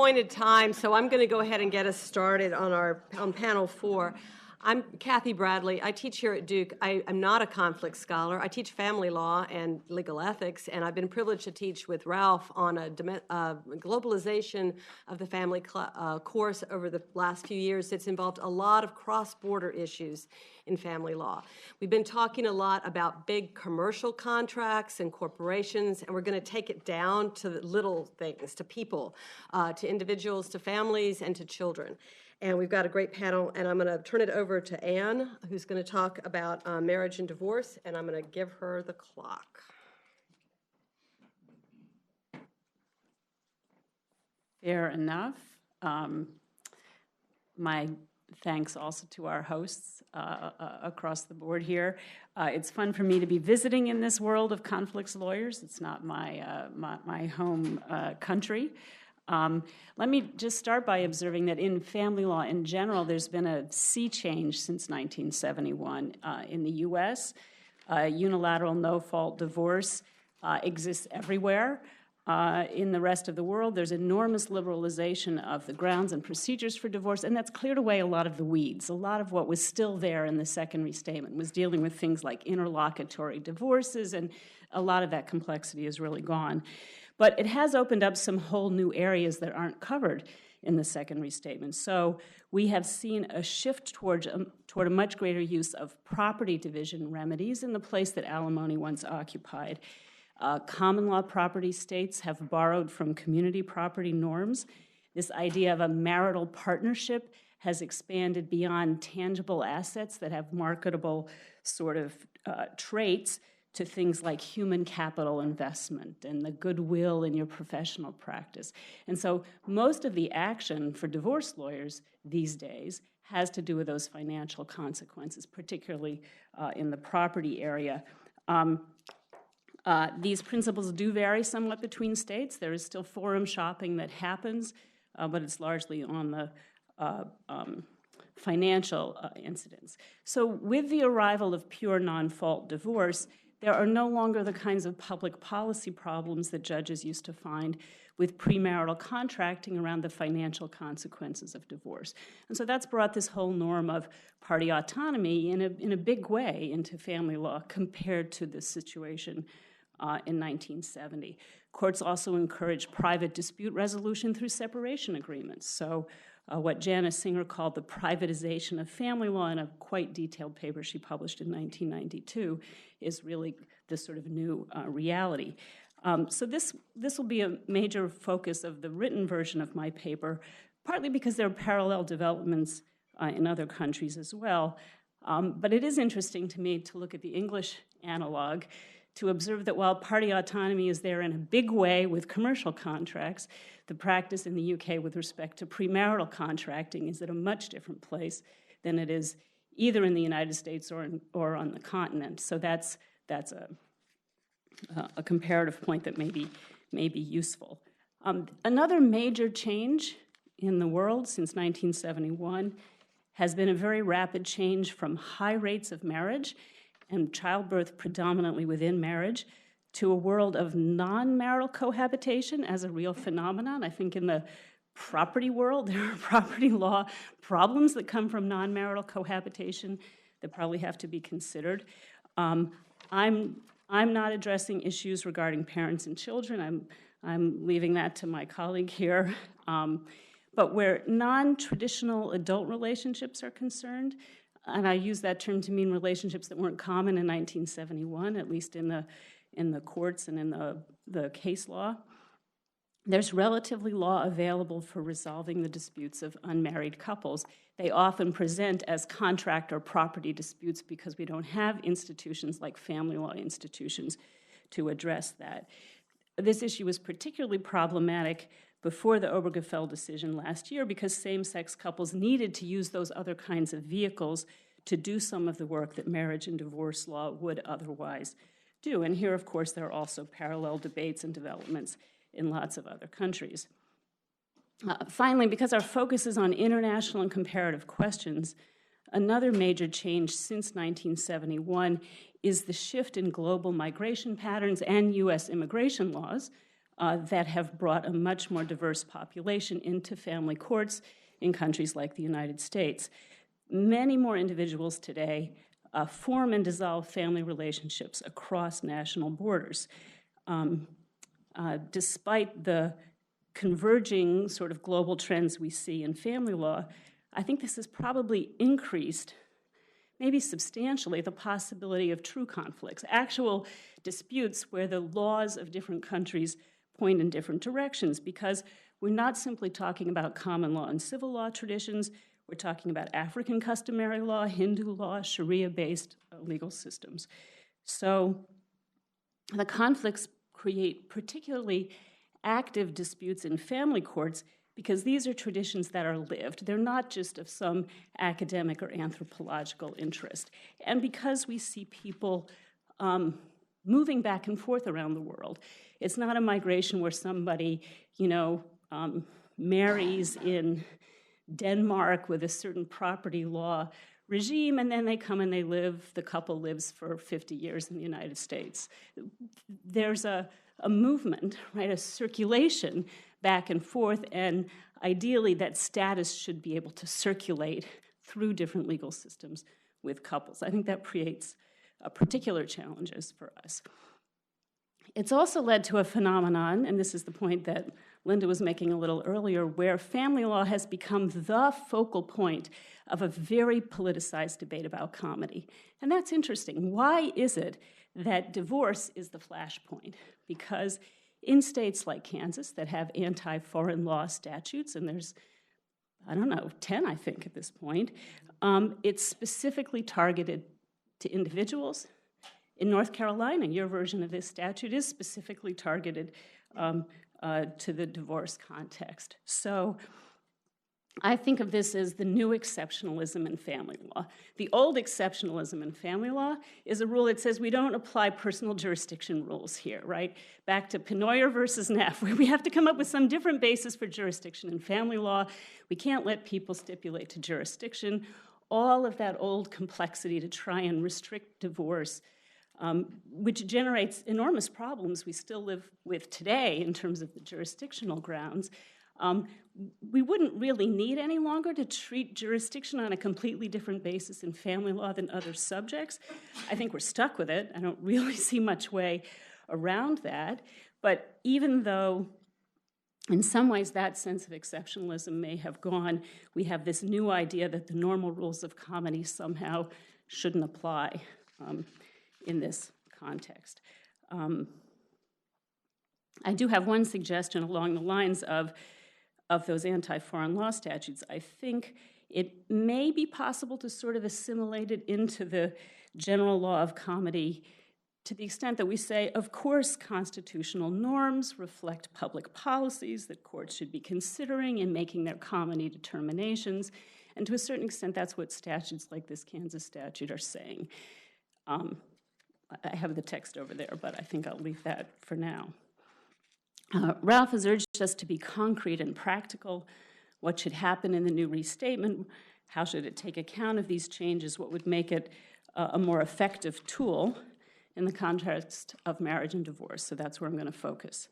Appointed time, so I'm going to go ahead and get us started on panel 4. I'm Kathy Bradley. I teach here at Duke. I'm not a conflict scholar. I teach family law and legal ethics, and I've been privileged to teach with Ralph on a globalization of the family course over the last few years. It's involved a lot of cross-border issues in family law. We've been talking a lot about big commercial contracts and corporations, and we're going to take it down to little things, to people, to individuals, to families, and to children. And we've got a great panel, and I'm going to turn it over to Anne, who's going to talk about marriage and divorce, and I'm going to give her the clock. Fair enough. My thanks also to our hosts across the board here. It's fun for me to be visiting in this world of conflicts lawyers. It's not my home country. Let me just start by observing that in family law in general, there's been a sea change since 1971. In the U.S., unilateral no-fault divorce exists everywhere. In the rest of the world, there's enormous liberalization of the grounds and procedures for divorce, and that's cleared away a lot of the weeds. A lot of what was still there in the second restatement was dealing with things like interlocutory divorces, and a lot of that complexity is really gone. But it has opened up some whole new areas that aren't covered in the second restatement. So we have seen a shift toward a much greater use of property division remedies in the place that alimony once occupied. Common law property states have borrowed from community property norms. This idea of a marital partnership has expanded beyond tangible assets that have marketable sort of traits to things like human capital investment and the goodwill in your professional practice. And so most of the action for divorce lawyers these days has to do with those financial consequences, particularly in the property area. These principles do vary somewhat between states. There is still forum shopping that happens, but it's largely on the financial incidents. So with the arrival of pure non-fault divorce, there are no longer the kinds of public policy problems that judges used to find with premarital contracting around the financial consequences of divorce. And so that's brought this whole norm of party autonomy in a big way into family law compared to the situation in 1970. Courts also encourage private dispute resolution through separation agreements. So what Janice Singer called the privatization of family law in a quite detailed paper she published in 1992 is really this sort of new reality. So this will be a major focus of the written version of my paper, partly because there are parallel developments in other countries as well. But it is interesting to me to look at the English analog to observe that while party autonomy is there in a big way with commercial contracts, the practice in the UK with respect to premarital contracting is at a much different place than it is either in the United States or on the continent. So that's a comparative point that may be useful. Another major change in the world since 1971 has been a very rapid change from high rates of marriage and childbirth predominantly within marriage to a world of non-marital cohabitation as a real phenomenon. I think in the property world, there are property law problems that come from non-marital cohabitation that probably have to be considered. I'm not addressing issues regarding parents and children. I'm leaving that to my colleague here. But where non-traditional adult relationships are concerned, and I use that term to mean relationships that weren't common in 1971, at least in the courts and in the case law, there's relatively law available for resolving the disputes of unmarried couples. They often present as contract or property disputes because we don't have institutions like family law institutions to address that. This issue was particularly problematic before the Obergefell decision last year because same-sex couples needed to use those other kinds of vehicles to do some of the work that marriage and divorce law would otherwise do. And here, of course, there are also parallel debates and developments in lots of other countries. Finally, because our focus is on international and comparative questions, another major change since 1971 is the shift in global migration patterns and U.S. immigration laws that have brought a much more diverse population into family courts in countries like the United States. Many more individuals today form and dissolve family relationships across national borders. Despite the converging sort of global trends we see in family law, I think this has probably increased, maybe substantially, the possibility of true conflicts, actual disputes where the laws of different countries point in different directions, because we're not simply talking about common law and civil law traditions, we're talking about African customary law, Hindu law, Sharia-based legal systems. So the conflicts create particularly active disputes in family courts because these are traditions that are lived. They're not just of some academic or anthropological interest. And because we see people moving back and forth around the world, it's not a migration where somebody, marries in Denmark with a certain property law regime, and then they come and the couple lives for 50 years in the United States. There's a movement, right, a circulation back and forth, and ideally that status should be able to circulate through different legal systems with couples. I think that creates particular challenges for us. It's also led to a phenomenon, and this is the point that Linda was making a little earlier, where family law has become the focal point of a very politicized debate about comedy. And that's interesting. Why is it that divorce is the flashpoint? Because in states like Kansas that have anti-foreign law statutes, and there's, 10, I think, at this point, it's specifically targeted to individuals. In North Carolina, your version of this statute is specifically targeted to the divorce context. So I think of this as the new exceptionalism in family law. The old exceptionalism in family law is a rule that says we don't apply personal jurisdiction rules here, right? Back to Pennoyer versus Neff, where we have to come up with some different basis for jurisdiction in family law. We can't let people stipulate to jurisdiction. All of that old complexity to try and restrict divorce, which generates enormous problems we still live with today in terms of the jurisdictional grounds. We wouldn't really need any longer to treat jurisdiction on a completely different basis in family law than other subjects. I think we're stuck with it. I don't really see much way around that. But even though in some ways that sense of exceptionalism may have gone, we have this new idea that the normal rules of comedy somehow shouldn't apply in this context. I do have one suggestion along the lines of those anti-foreign law statutes. I think it may be possible to sort of assimilate it into the general law of comedy to the extent that we say, of course, constitutional norms reflect public policies that courts should be considering in making their comedy determinations. And to a certain extent, that's what statutes like this Kansas statute are saying. I have the text over there, but I think I'll leave that for now. Ralph has urged us to be concrete and practical. What should happen in the new restatement? How should it take account of these changes? What would make it a more effective tool in the context of marriage and divorce? So that's where I'm going to focus.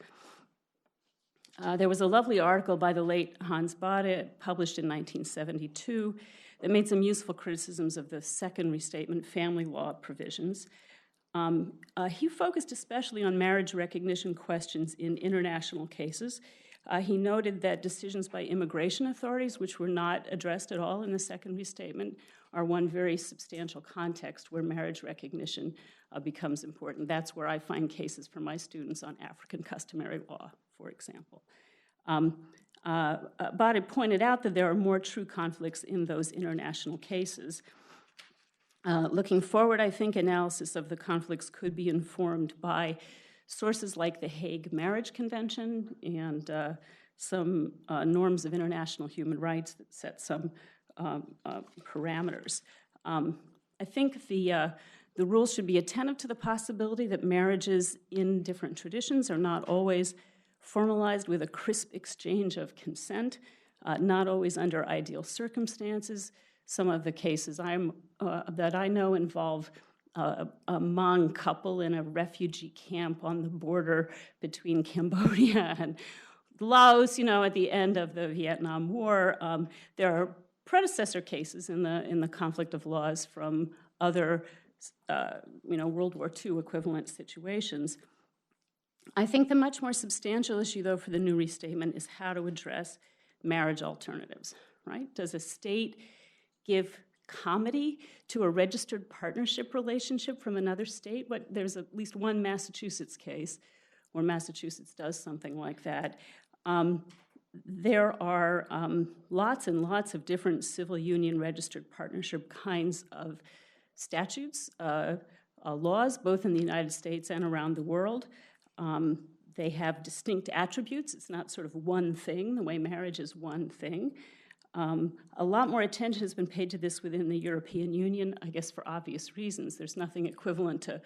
There was a lovely article by the late Hans Bade, published in 1972, that made some useful criticisms of the second restatement family law provisions. He focused especially on marriage recognition questions in international cases. He noted that decisions by immigration authorities, which were not addressed at all in the second restatement, are one very substantial context where marriage recognition becomes important. That's where I find cases for my students on African customary law, for example. Bade pointed out that there are more true conflicts in those international cases. Looking forward, I think analysis of the conflicts could be informed by sources like the Hague Marriage Convention and some norms of international human rights that set some parameters. I think the rules should be attentive to the possibility that marriages in different traditions are not always formalized with a crisp exchange of consent, not always under ideal circumstances. Some of the cases that I know involve a Hmong couple in a refugee camp on the border between Cambodia and Laos, at the end of the Vietnam War. There are predecessor cases in the conflict of laws from other, World War II equivalent situations. I think the much more substantial issue, though, for the new restatement is how to address marriage alternatives, right? Does a state give comity to a registered partnership relationship from another state? There's at least one Massachusetts case where Massachusetts does something like that. There are lots and lots of different civil union registered partnership kinds of statutes, laws, both in the United States and around the world. They have distinct attributes. It's not sort of one thing, the way marriage is one thing. A lot more attention has been paid to this within the European Union, I guess for obvious reasons. There's nothing equivalent to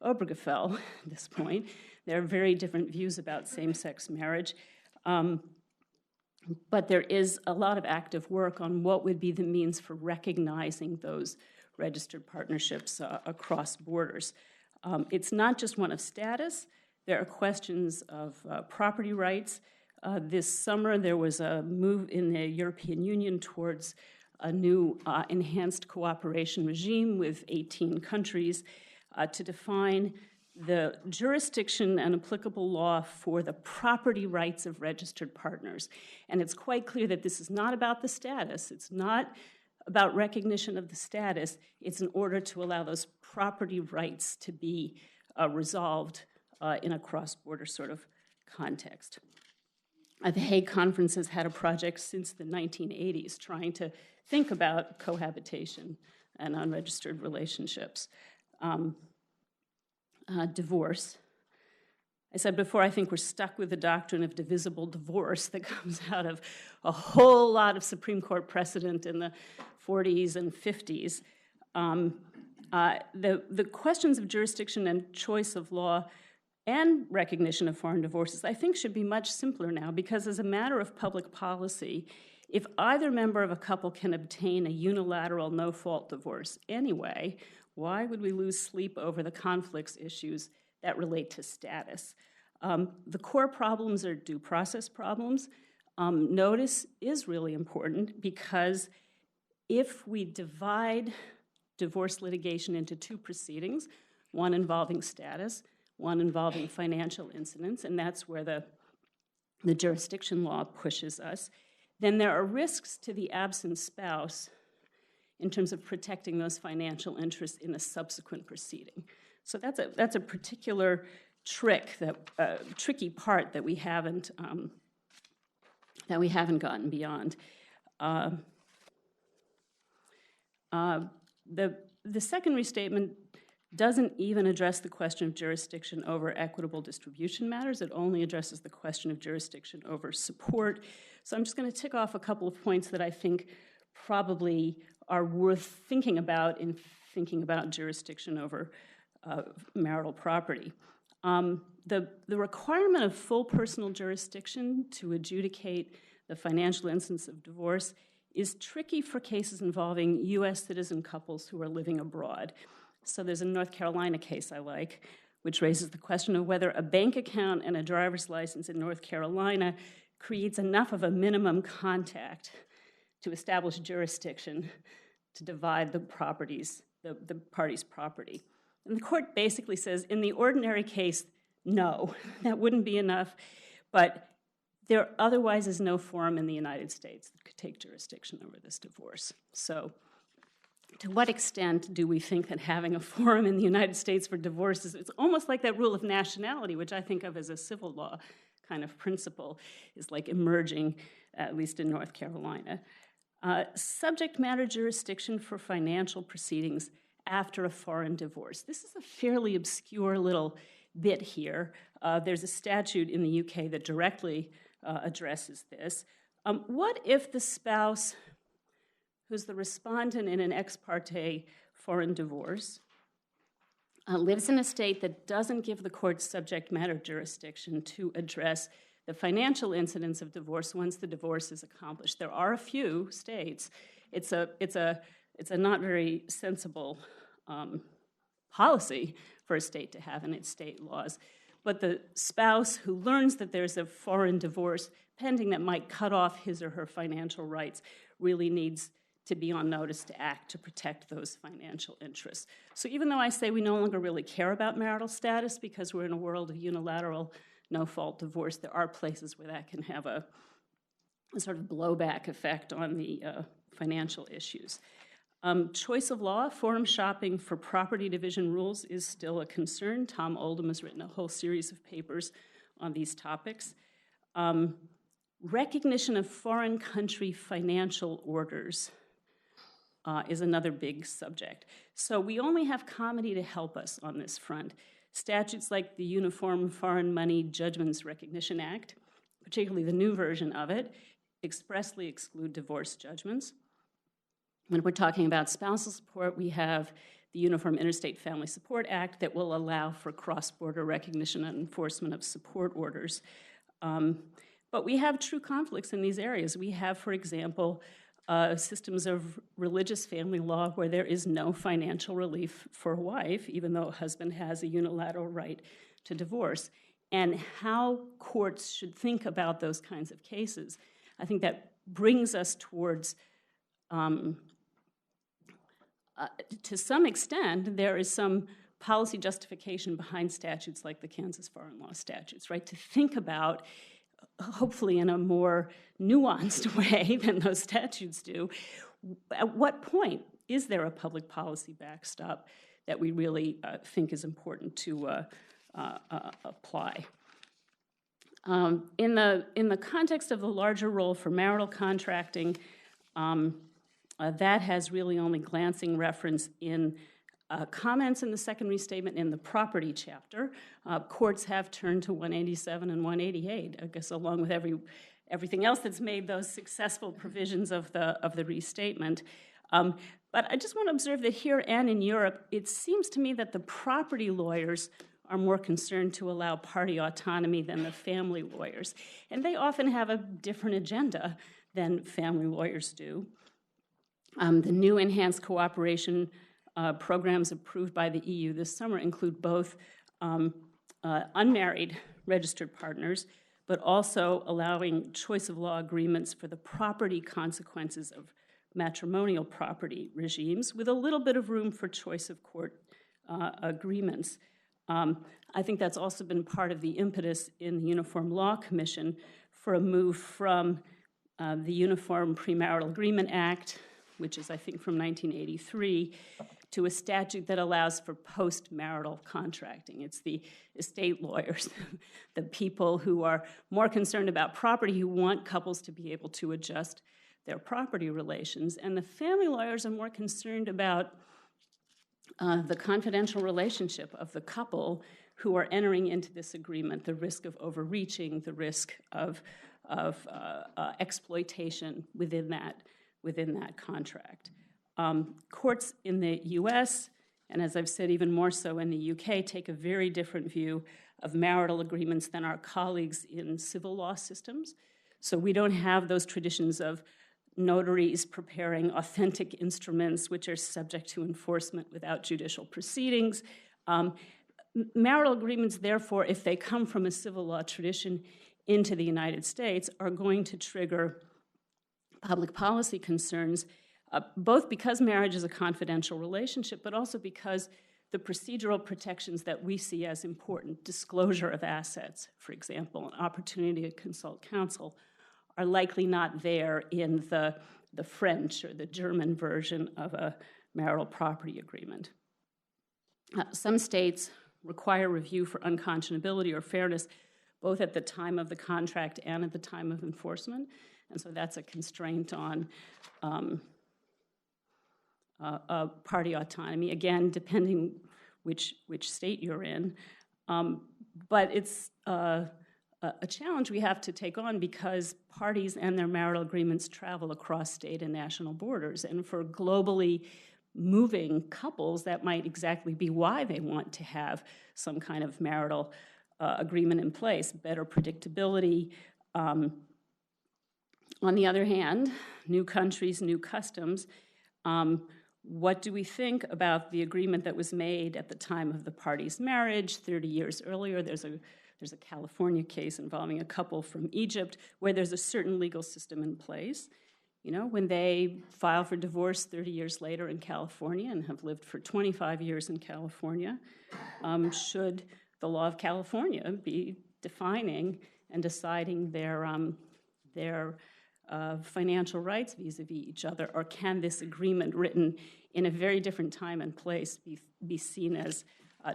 Obergefell at this point. There are very different views about same-sex marriage. But there is a lot of active work on what would be the means for recognizing those registered partnerships across borders. It's not just one of status. There are questions of property rights. This summer, there was a move in the European Union towards a new enhanced cooperation regime with 18 countries to define the jurisdiction and applicable law for the property rights of registered partners. And it's quite clear that this is not about the status. It's not about recognition of the status. It's in order to allow those property rights to be resolved in a cross-border sort of context. The Hague Conference has had a project since the 1980s trying to think about cohabitation and unregistered relationships. Divorce. I said before, I think we're stuck with the doctrine of divisible divorce that comes out of a whole lot of Supreme Court precedent in the 40s and 50s. The questions of jurisdiction and choice of law and recognition of foreign divorces, I think, should be much simpler now, because as a matter of public policy, if either member of a couple can obtain a unilateral no-fault divorce anyway, why would we lose sleep over the conflicts issues that relate to status? The core problems are due process problems. Notice is really important, because if we divide divorce litigation into two proceedings, one involving status, one involving financial incidents, and that's where the jurisdiction law pushes us, then there are risks to the absent spouse in terms of protecting those financial interests in a subsequent proceeding. So that's a particular tricky part that we haven't gotten beyond. The second restatement doesn't even address the question of jurisdiction over equitable distribution matters. It only addresses the question of jurisdiction over support. So I'm just going to tick off a couple of points that I think probably are worth thinking about in thinking about jurisdiction over marital property. The requirement of full personal jurisdiction to adjudicate the financial instance of divorce is tricky for cases involving U.S. citizen couples who are living abroad. So there's a North Carolina case I like, which raises the question of whether a bank account and a driver's license in North Carolina creates enough of a minimum contact to establish jurisdiction to divide the party's property. And the court basically says, in the ordinary case, no, that wouldn't be enough, but there otherwise is no forum in the United States that could take jurisdiction over this divorce. So to what extent do we think that having a forum in the United States for divorce it's almost like that rule of nationality, which I think of as a civil law kind of principle, is like emerging, at least in North Carolina. Subject matter jurisdiction for financial proceedings after a foreign divorce. This is a fairly obscure little bit here. There's a statute in the UK that directly addresses this. What if the spouse, who's the respondent in an ex parte foreign divorce, lives in a state that doesn't give the court subject matter jurisdiction to address the financial incidents of divorce once the divorce is accomplished? There are a few states. It's a not very sensible policy for a state to have in its state laws. But the spouse who learns that there's a foreign divorce pending that might cut off his or her financial rights really needs to be on notice to act to protect those financial interests. So even though I say we no longer really care about marital status because we're in a world of unilateral no-fault divorce, there are places where that can have a sort of blowback effect on the financial issues. Choice of law, forum shopping for property division rules is still a concern. Tom Oldham has written a whole series of papers on these topics. Recognition of foreign country financial orders is another big subject. So we only have comedy to help us on this front. Statutes like the Uniform Foreign Money Judgments Recognition Act, particularly the new version of it, expressly exclude divorce judgments. When we're talking about spousal support, we have the Uniform Interstate Family Support Act that will allow for cross-border recognition and enforcement of support orders. But we have true conflicts in these areas. We have, for example, systems of religious family law where there is no financial relief for a wife, even though a husband has a unilateral right to divorce. And how courts should think about those kinds of cases, I think that brings us towards, to some extent, there is some policy justification behind statutes like the Kansas foreign law statutes, right? To think about, hopefully in a more nuanced way than those statutes do, at what point is there a public policy backstop that we really think is important to apply? In the context of the larger role for marital contracting, that has really only glancing reference in comments in the second restatement in the property chapter. Courts have turned to 187 and 188, I guess, along with everything else that's made those successful provisions of the restatement. But I just want to observe that here and in Europe, it seems to me that the property lawyers are more concerned to allow party autonomy than the family lawyers. And they often have a different agenda than family lawyers do. The new enhanced cooperation programs approved by the EU this summer include both unmarried registered partners, but also allowing choice of law agreements for the property consequences of matrimonial property regimes, with a little bit of room for choice of court agreements. I think that's also been part of the impetus in the Uniform Law Commission for a move from the Uniform Premarital Agreement Act, which is, I think, from 1983, to a statute that allows for post-marital contracting. It's the estate lawyers, the people who are more concerned about property, who want couples to be able to adjust their property relations. And the family lawyers are more concerned about the confidential relationship of the couple who are entering into this agreement, the risk of overreaching, the risk of exploitation within that contract. Courts in the US, and as I've said even more so in the UK, take a very different view of marital agreements than our colleagues in civil law systems. So we don't have those traditions of notaries preparing authentic instruments which are subject to enforcement without judicial proceedings. Marital agreements, therefore, if they come from a civil law tradition into the United States, are going to trigger public policy concerns, both because marriage is a confidential relationship, but also because the procedural protections that we see as important, disclosure of assets, for example, an opportunity to consult counsel, are likely not there in the French or the German version of a marital property agreement. Some states require review for unconscionability or fairness, both at the time of the contract and at the time of enforcement. And so that's a constraint on party autonomy, again, depending which state you're in. But it's a challenge we have to take on because parties and their marital agreements travel across state and national borders. And for globally moving couples, that might exactly be why they want to have some kind of marital agreement in place, better predictability. On the other hand, new countries, new customs, What do we think about the agreement that was made at the time of the parties' marriage 30 years earlier? There's a California case involving a couple from Egypt where there's a certain legal system in place. You know, when they file for divorce 30 years later in California and have lived for 25 years in California, should the law of California be defining and deciding their financial rights vis-a-vis each other, or can this agreement written in a very different time and place be seen as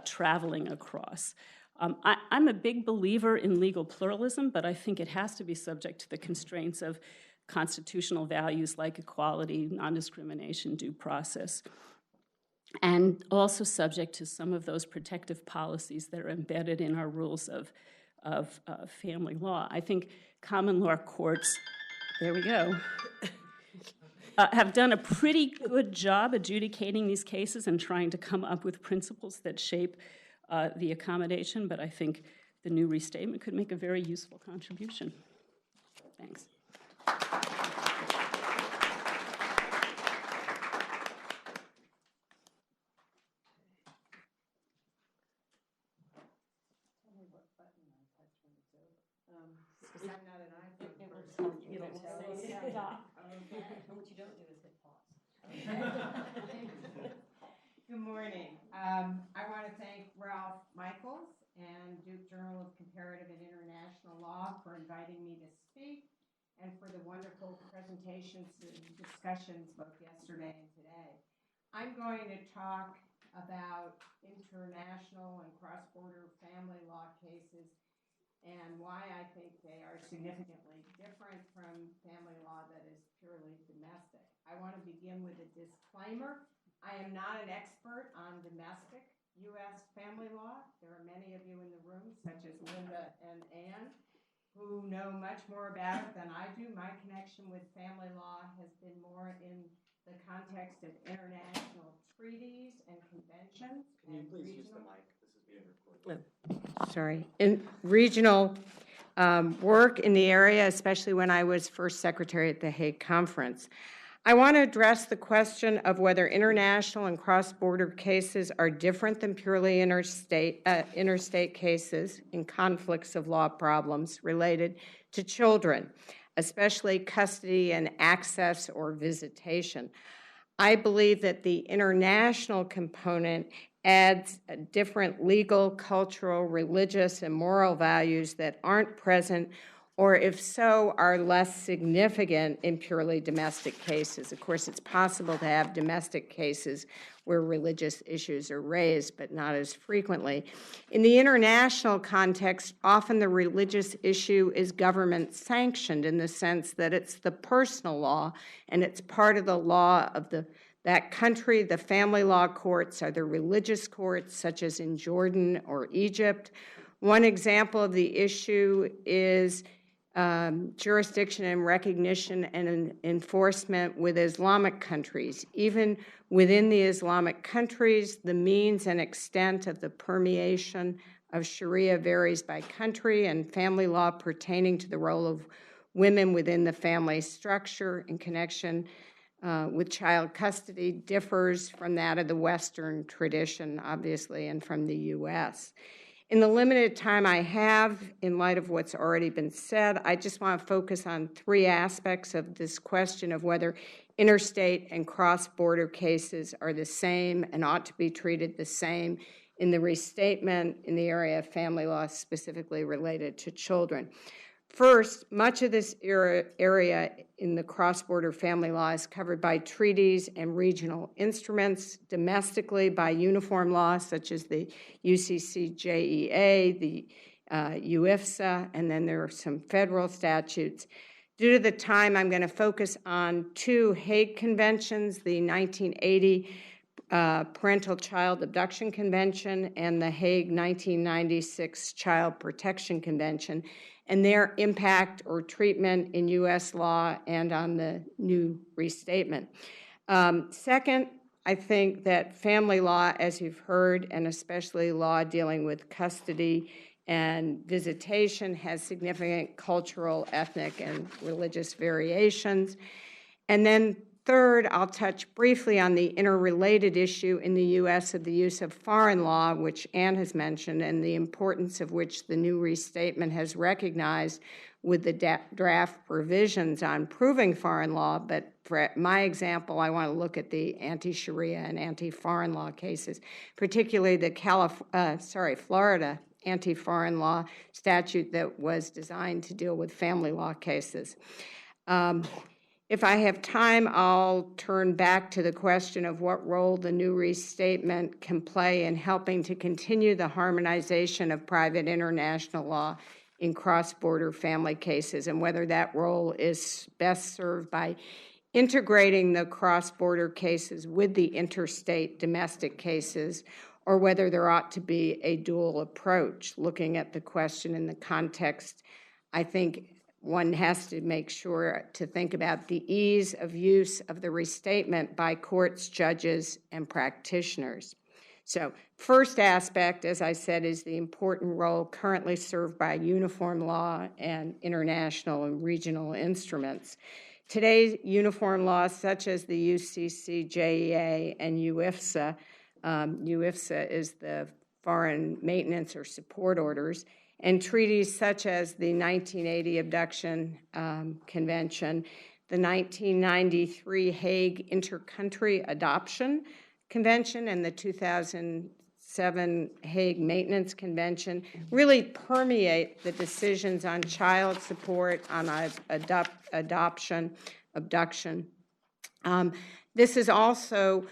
traveling across? I'm a big believer in legal pluralism, but I think it has to be subject to the constraints of constitutional values like equality, non-discrimination, due process, and also subject to some of those protective policies that are embedded in our rules of family law. I think common law courts, there we go, have done a pretty good job adjudicating these cases and trying to come up with principles that shape the accommodation, but I think the new restatement could make a very useful contribution. Thanks. Because I'm not an iPhone person. It'll say stop. Okay. And what you don't do is hit pause. Good morning. I want to thank Ralph Michaels and Duke Journal of Comparative and International Law for inviting me to speak and for the wonderful presentations and discussions both yesterday and today. I'm going to talk about international and cross-border family law cases and why I think they are significantly different from family law that is purely domestic. I want to begin with a disclaimer. I am not an expert on domestic U.S. family law. There are many of you in the room, such as Linda and Ann, who know much more about it than I do. My connection with family law has been more in the context of international treaties and conventions. Can you please use the mic? This is being recorded. Sorry, in regional work in the area, especially when I was first secretary at the Hague Conference. I want to address the question of whether international and cross-border cases are different than purely interstate cases in conflicts of law problems related to children, especially custody and access or visitation. I believe that the international component adds different legal, cultural, religious, and moral values that aren't present, or if so, are less significant in purely domestic cases. Of course, it's possible to have domestic cases where religious issues are raised, but not as frequently. In the international context, often the religious issue is government sanctioned in the sense that it's the personal law and it's part of the law of that country. The family law courts are the religious courts, such as in Jordan or Egypt. One example of the issue is jurisdiction and recognition and enforcement with Islamic countries. Even within the Islamic countries, the means and extent of the permeation of Sharia varies by country, and family law pertaining to the role of women within the family structure in connection with child custody differs from that of the Western tradition, obviously, and from the U.S. In the limited time I have, in light of what's already been said, I just want to focus on three aspects of this question of whether interstate and cross-border cases are the same and ought to be treated the same in the restatement in the area of family law specifically related to children. First, much of this area in the cross-border family law is covered by treaties and regional instruments, domestically by uniform law such as the UCCJEA, the UIFSA, and then there are some federal statutes. Due to the time, I'm going to focus on two Hague conventions, the 1980 Parental Child Abduction Convention and the Hague 1996 Child Protection Convention, and their impact or treatment in U.S. law and on the new restatement. Second, I think that family law, as you've heard, and especially law dealing with custody and visitation, has significant cultural, ethnic, and religious variations. And then third, I'll touch briefly on the interrelated issue in the U.S. of the use of foreign law, which Anne has mentioned, and the importance of which the new restatement has recognized with the draft provisions on proving foreign law. But for my example, I want to look at the anti-Sharia and anti-foreign law cases, particularly the Florida anti-foreign law statute that was designed to deal with family law cases. If I have time, I'll turn back to the question of what role the new restatement can play in helping to continue the harmonization of private international law in cross-border family cases, and whether that role is best served by integrating the cross-border cases with the interstate domestic cases, or whether there ought to be a dual approach. Looking at the question in the context, I think one has to make sure to think about the ease of use of the restatement by courts, judges, and practitioners. So, first aspect, as I said, is the important role currently served by uniform law and international and regional instruments. Today's uniform laws, such as the UCCJEA and UIFSA, UIFSA is the Foreign Maintenance or Support Orders, and treaties such as the 1980 Abduction Convention, the 1993 Hague Intercountry Adoption Convention, and the 2007 Hague Maintenance Convention really permeate the decisions on child support, on adoption, abduction. This is also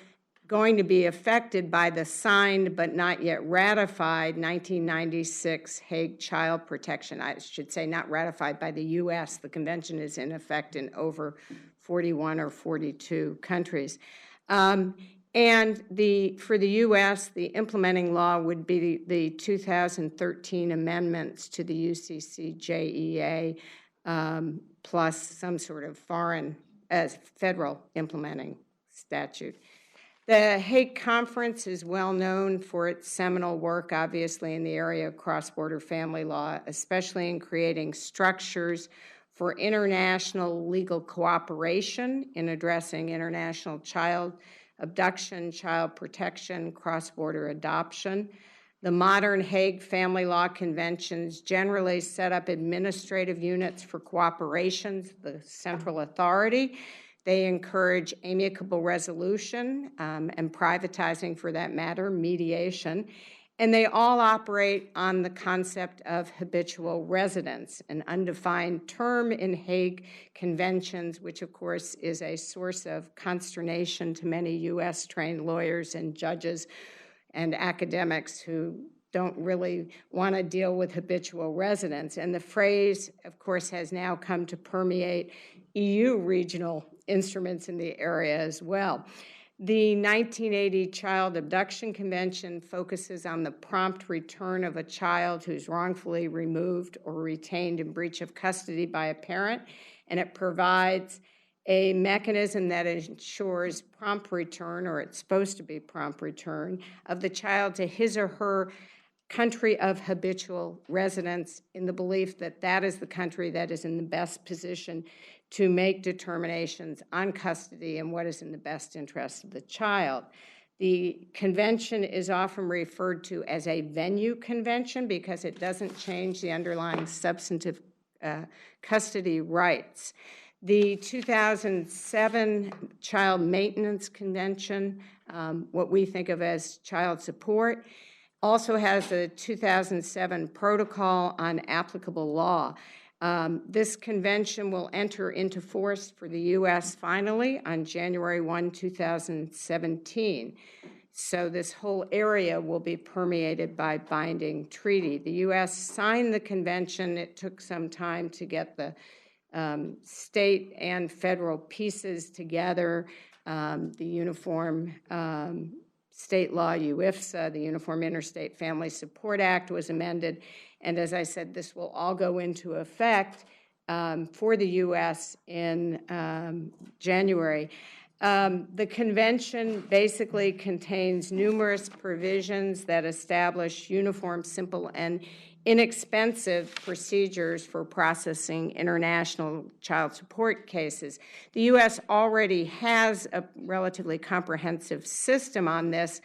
going to be affected by the signed but not yet ratified 1996 Hague Child Protection. I should say not ratified by the U.S. The convention is in effect in over 41 or 42 countries. And for the U.S., the implementing law would be the 2013 amendments to the UCCJEA plus some sort of federal implementing statute. The Hague Conference is well known for its seminal work, obviously, in the area of cross-border family law, especially in creating structures for international legal cooperation in addressing international child abduction, child protection, cross-border adoption. The modern Hague Family Law Conventions generally set up administrative units for cooperations, the central authority. They encourage amicable resolution and privatizing, for that matter, mediation. And they all operate on the concept of habitual residence, an undefined term in Hague conventions, which, of course, is a source of consternation to many U.S.-trained lawyers and judges and academics who don't really want to deal with habitual residence. And the phrase, of course, has now come to permeate EU regional instruments in the area as well. The 1980 Child Abduction Convention focuses on the prompt return of a child who's wrongfully removed or retained in breach of custody by a parent, and it provides a mechanism that ensures prompt return, or it's supposed to be prompt return, of the child to his or her country of habitual residence, in the belief that that is the country that is in the best position to make determinations on custody and what is in the best interest of the child. The convention is often referred to as a venue convention because it doesn't change the underlying substantive custody rights. The 2007 Child Maintenance Convention, what we think of as child support, also has a 2007 protocol on applicable law. This convention will enter into force for the U.S. finally on January 1, 2017. So this whole area will be permeated by binding treaty. The U.S. signed the convention. It took some time to get the state and federal pieces together. The Uniform State Law, UIFSA, the Uniform Interstate Family Support Act was amended. And as I said, this will all go into effect for the U.S. in January. The convention basically contains numerous provisions that establish uniform, simple, and inexpensive procedures for processing international child support cases. The U.S. already has a relatively comprehensive system on this,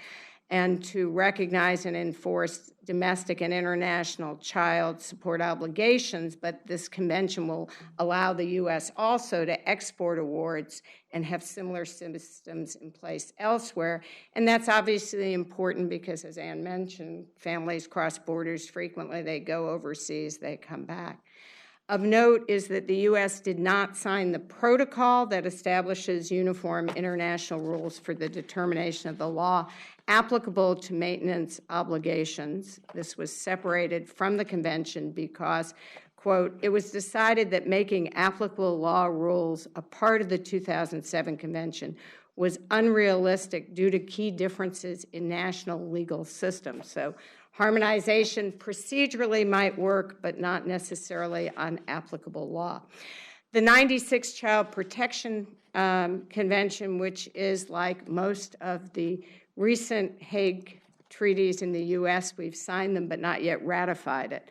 and to recognize and enforce domestic and international child support obligations, but this convention will allow the U.S. also to export awards and have similar systems in place elsewhere. And that's obviously important because, as Ann mentioned, families cross borders frequently. They go overseas, they come back. Of note is that the U.S. did not sign the protocol that establishes uniform international rules for the determination of the law applicable to maintenance obligations. This was separated from the convention because, quote, it was decided that making applicable law rules a part of the 2007 convention was unrealistic due to key differences in national legal systems. So harmonization procedurally might work, but not necessarily on applicable law. The 96 Child Protection Convention, which is like most of the recent Hague treaties in the U.S., we've signed them but not yet ratified it.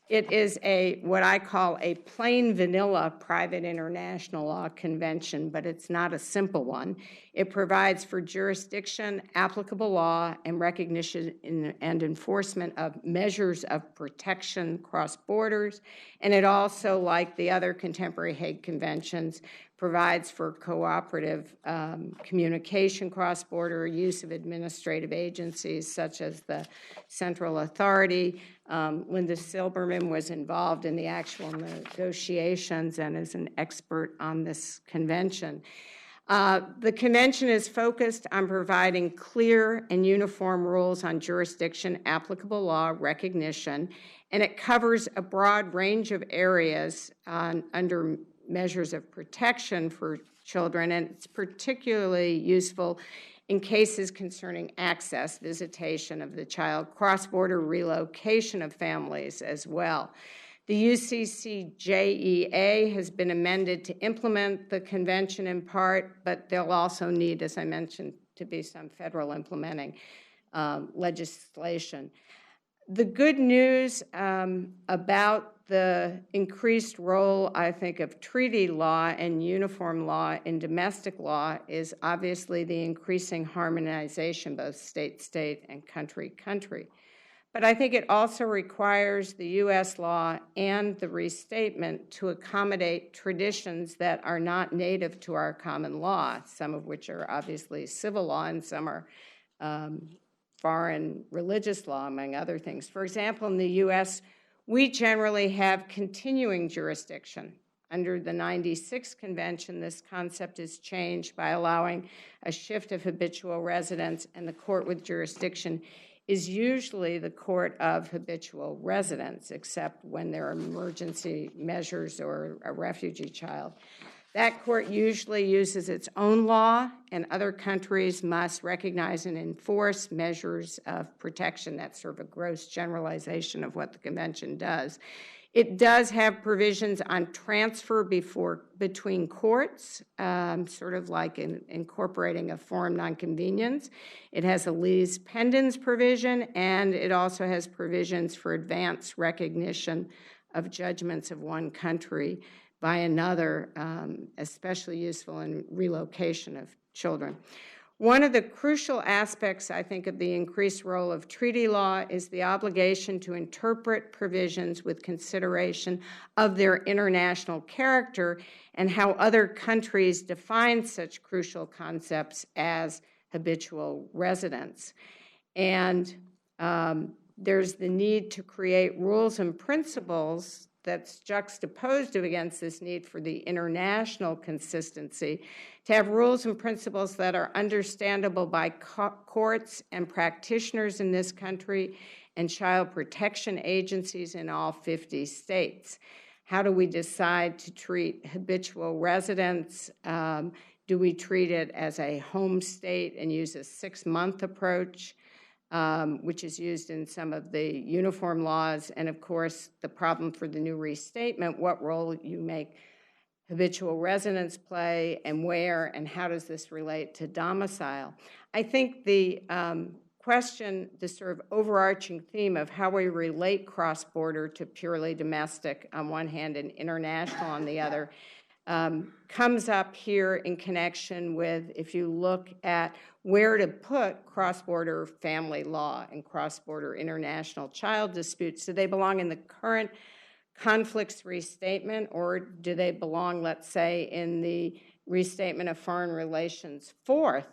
It is what I call a plain vanilla private international law convention, but it's not a simple one. It provides for jurisdiction, applicable law, and recognition and enforcement of measures of protection cross borders. And it also, like the other contemporary Hague conventions, provides for cooperative communication cross-border, use of administrative agencies such as the Central Authority. Linda Silberman was involved in the actual negotiations and is an expert on this convention. The convention is focused on providing clear and uniform rules on jurisdiction, applicable law, recognition, and it covers a broad range of areas under measures of protection for children, and it's particularly useful in cases concerning access, visitation of the child, cross-border relocation of families as well. The UCCJEA has been amended to implement the convention in part, but they'll also need, as I mentioned, to be some federal implementing legislation. The good news about the increased role, I think, of treaty law and uniform law in domestic law is obviously the increasing harmonization, both state-state and country-country. But I think it also requires the U.S. law and the restatement to accommodate traditions that are not native to our common law, some of which are obviously civil law and some are foreign religious law, among other things. For example, in the U.S., we generally have continuing jurisdiction. Under the 96 Convention, this concept is changed by allowing a shift of habitual residence, and the court with jurisdiction is usually the court of habitual residence, except when there are emergency measures or a refugee child. That court usually uses its own law, and other countries must recognize and enforce measures of protection. That's sort of a gross generalization of what the convention does. It does have provisions on transfer between courts, sort of like incorporating a forum nonconvenience. It has a lees pendens provision, and it also has provisions for advance recognition of judgments of one country by another, especially useful in relocation of children. One of the crucial aspects, I think, of the increased role of treaty law is the obligation to interpret provisions with consideration of their international character and how other countries define such crucial concepts as habitual residence. And there's the need to create rules and principles that's juxtaposed against this need for the international consistency, to have rules and principles that are understandable by courts and practitioners in this country and child protection agencies in all 50 states. How do we decide to treat habitual residents? Do we treat it as a home state and use a 6-month approach? Which is used in some of the uniform laws, and of course the problem for the new restatement, what role you make habitual residents play and where, and how does this relate to domicile? I think the question the sort of overarching theme of how we relate cross-border to purely domestic on one hand and international on the other comes up here in connection with, if you look at where to put cross-border family law and cross-border international child disputes. Do they belong in the current conflicts restatement, or do they belong, let's say, in the restatement of foreign relations fourth?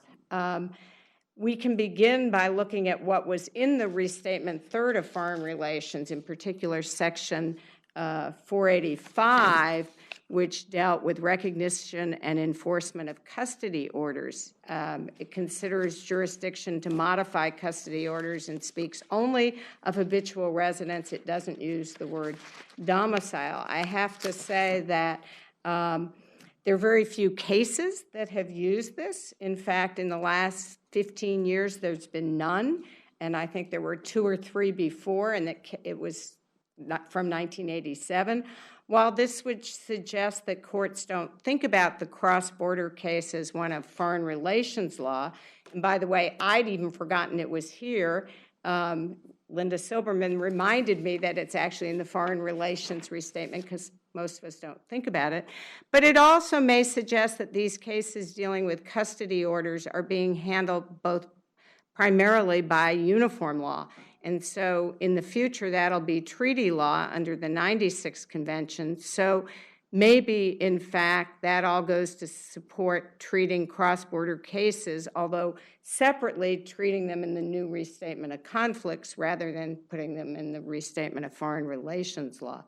We can begin by looking at what was in the restatement third of foreign relations, in particular section 485, which dealt with recognition and enforcement of custody orders. It considers jurisdiction to modify custody orders and speaks only of habitual residence. It doesn't use the word domicile. I have to say that there are very few cases that have used this. In fact, in the last 15 years, there's been none, and I think there were 2 or 3 before, and it was not from 1987. While this would suggest that courts don't think about the cross-border case as one of foreign relations law, and by the way, I'd even forgotten it was here. Linda Silberman reminded me that it's actually in the foreign relations restatement because most of us don't think about it. But it also may suggest that these cases dealing with custody orders are being handled both primarily by uniform law. And so in the future, that'll be treaty law under the 96 Convention. So maybe, in fact, that all goes to support treating cross-border cases, although separately treating them in the new restatement of conflicts rather than putting them in the restatement of foreign relations law.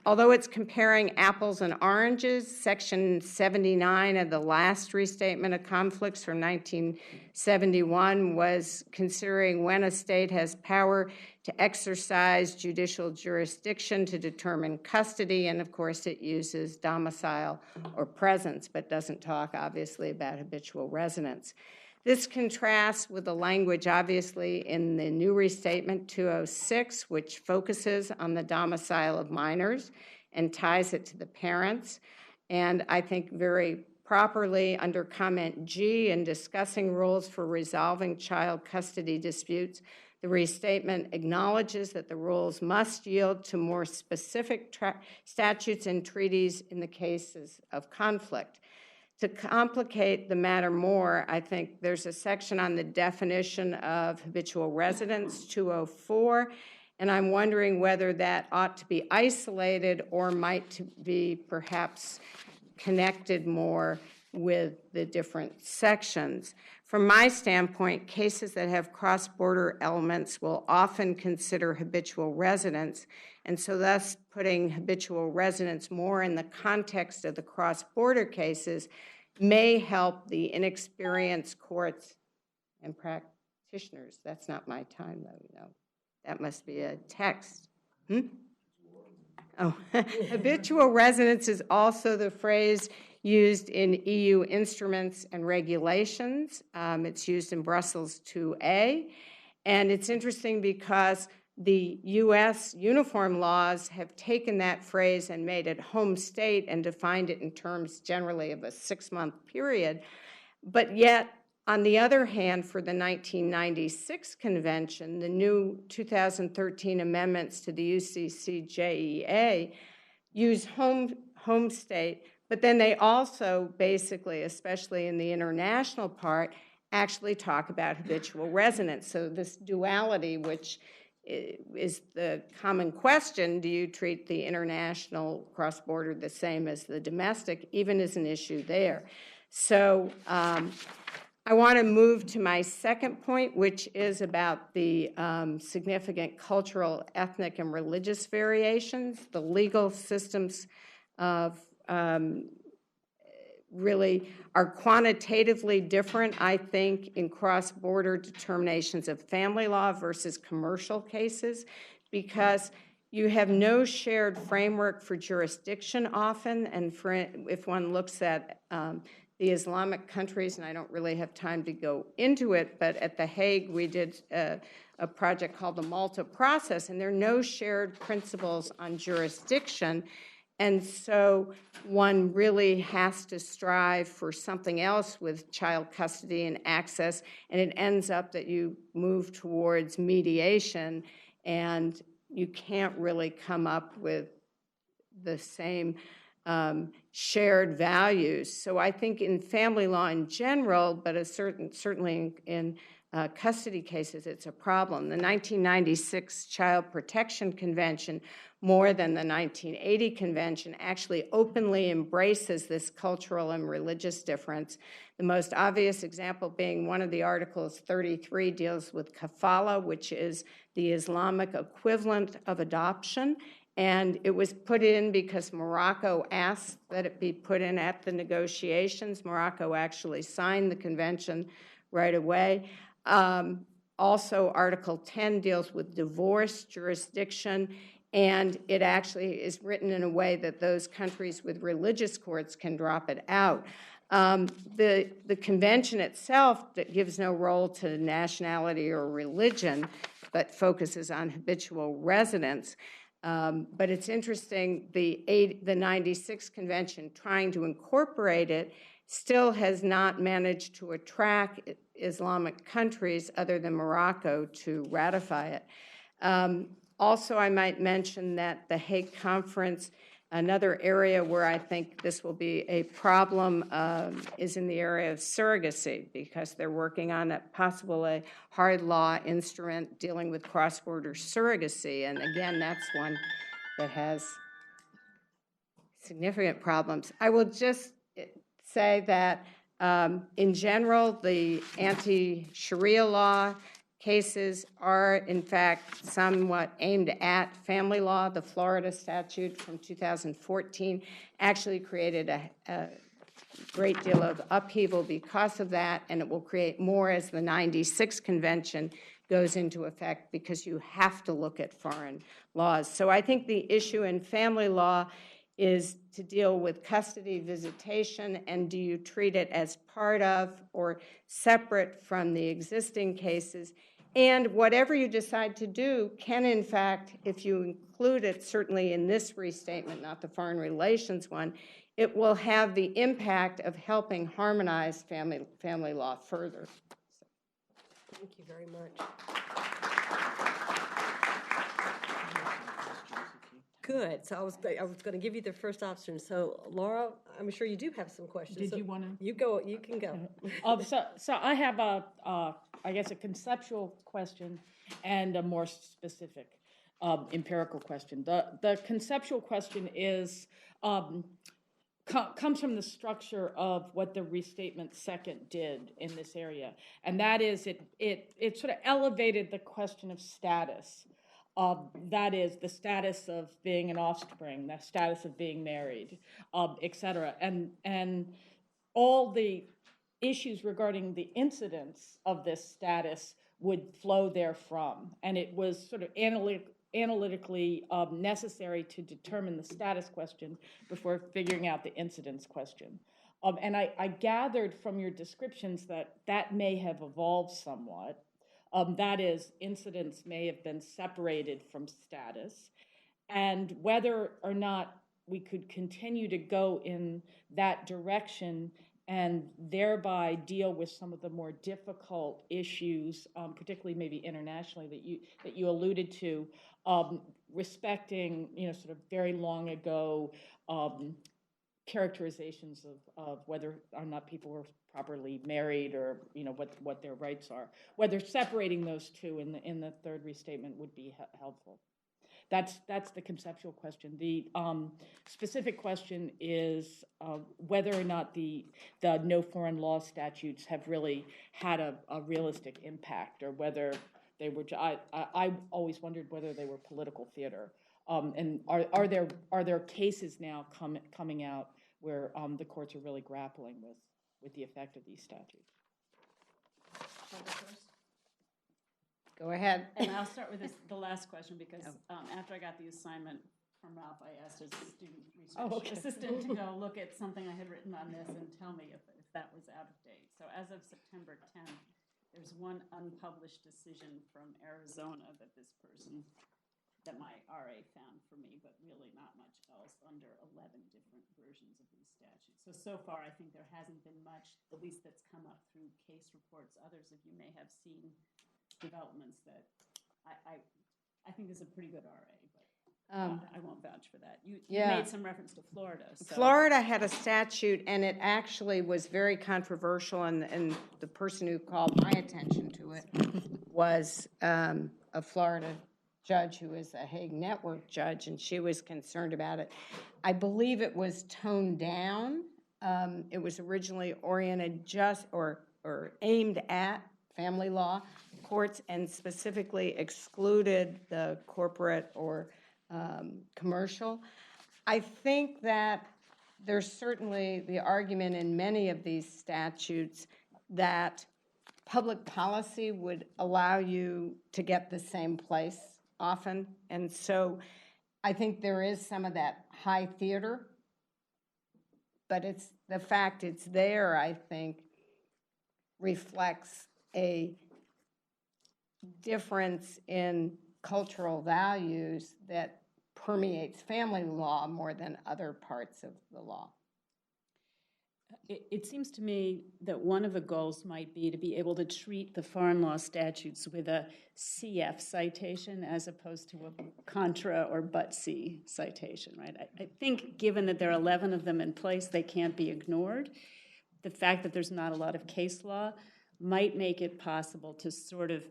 Although it's comparing apples and oranges, Section 79 of the last restatement of conflicts from 1971 was considering when a state has power to exercise judicial jurisdiction to determine custody, and of course it uses domicile or presence, but doesn't talk, obviously, about habitual residence. This contrasts with the language, obviously, in the new restatement 206, which focuses on the domicile of minors and ties it to the parents. And I think very properly under comment G in discussing rules for resolving child custody disputes, the restatement acknowledges that the rules must yield to more specific statutes and treaties in the cases of conflict. To complicate the matter more, I think there's a section on the definition of habitual residence, 204, and I'm wondering whether that ought to be isolated or might be perhaps connected more with the different sections. From my standpoint, cases that have cross-border elements will often consider habitual residence, and so thus putting habitual residence more in the context of the cross-border cases may help the inexperienced courts and practitioners. That's not my time, though, you know. That must be a text. Oh, habitual residence is also the phrase used in EU instruments and regulations. It's used in Brussels 2A. And it's interesting because the U.S. uniform laws have taken that phrase and made it home state and defined it in terms generally of a 6-month period. But yet, on the other hand, for the 1996 convention, the new 2013 amendments to the UCCJEA use home state, but then they also basically, especially in the international part, actually talk about habitual residence. So this duality, which is the common question, do you treat the international cross-border the same as the domestic, even as an issue there. So I want to move to my second point, which is about the significant cultural, ethnic, and religious variations. The legal systems of really are quantitatively different, I think, in cross-border determinations of family law versus commercial cases, because you have no shared framework for jurisdiction often, and if one looks at the Islamic countries, and I don't really have time to go into it, but at The Hague we did a project called the Malta Process, and there are no shared principles on jurisdiction. And so one really has to strive for something else with child custody and access, and it ends up that you move towards mediation, and you can't really come up with the same shared values. So I think in family law in general, but certainly in custody cases, it's a problem. The 1996 Child Protection Convention, more than the 1980 convention, actually openly embraces this cultural and religious difference. The most obvious example being one of the articles, 33, deals with kafala, which is the Islamic equivalent of adoption. And it was put in because Morocco asked that it be put in at the negotiations. Morocco actually signed the convention right away. Also, Article 10 deals with divorce jurisdiction, and it actually is written in a way that those countries with religious courts can drop it out. The convention itself that gives no role to nationality or religion, but focuses on habitual residence. But it's interesting, the 96 convention, trying to incorporate it, still has not managed to attract Islamic countries other than Morocco to ratify it. Also, I might mention that the Hague Conference, another area where I think this will be a problem is in the area of surrogacy, because they're working on a hard law instrument dealing with cross-border surrogacy. And again, that's one that has significant problems. I will just say that in general, the anti-Sharia law cases are, in fact, somewhat aimed at family law. The Florida statute from 2014 actually created a great deal of upheaval because of that, and it will create more as the 96 convention goes into effect, because you have to look at foreign laws. So I think the issue in family law is to deal with custody, visitation, and do you treat it as part of or separate from the existing cases. And whatever you decide to do can, in fact, if you include it, certainly in this restatement, not the foreign relations one, it will have the impact of helping harmonize family law further. Thank you very much. Good. So I was going to give you the first option. So Laura, I'm sure you do have some questions. Did so you want to? You go. You can go. So I have I guess a conceptual question and a more specific empirical question. The conceptual question is comes from the structure of what the restatement second did in this area, and that is it sort of elevated the question of status. That is the status of being an offspring, the status of being married, et cetera. And all the issues regarding the incidence of this status would flow therefrom. And it was sort of analytically necessary to determine the status question before figuring out the incidence question. And I gathered from your descriptions that may have evolved somewhat. That is, incidents may have been separated from status, and whether or not we could continue to go in that direction and thereby deal with some of the more difficult issues, particularly maybe internationally that you alluded to, respecting sort of very long ago characterizations of whether or not people were properly married, or what their rights are. Whether separating those two in the third restatement would be helpful. That's the conceptual question. The specific question is whether or not the no foreign law statutes have really had a realistic impact, or whether they were. I always wondered whether they were political theater. And are there cases now coming out where the courts are really grappling with the effect of these statutes? Shall I go first? Go ahead. And I'll start with the last question, because after I got the assignment from Ralph, I asked his student research assistant to go look at something I had written on this and tell me if that was out of date. So as of September 10th, there's one unpublished decision from Arizona that this person that my RA found for me, but really not much else under 11 different versions of these statutes. So far, I think there hasn't been much, at least that's come up through case reports. Others of you may have seen developments that I think is a pretty good RA, but I won't vouch for that. You made some reference to Florida. So. Florida had a statute, and it actually was very controversial, and the person who called my attention to it was a Florida judge who is a Hague Network judge, and she was concerned about it. I believe it was toned down. It was originally oriented just or aimed at family law courts and specifically excluded the corporate or commercial. I think that there's certainly the argument in many of these statutes that public policy would allow you to get the same place often. And so I think there is some of that high theater, but it's the fact it's there, I think, reflects a difference in cultural values that permeates family law more than other parts of the law. It seems to me that one of the goals might be to be able to treat the foreign law statutes with a CF citation as opposed to a contra or but-C citation, right? I think given that there are 11 of them in place, they can't be ignored. The fact that there's not a lot of case law might make it possible to sort of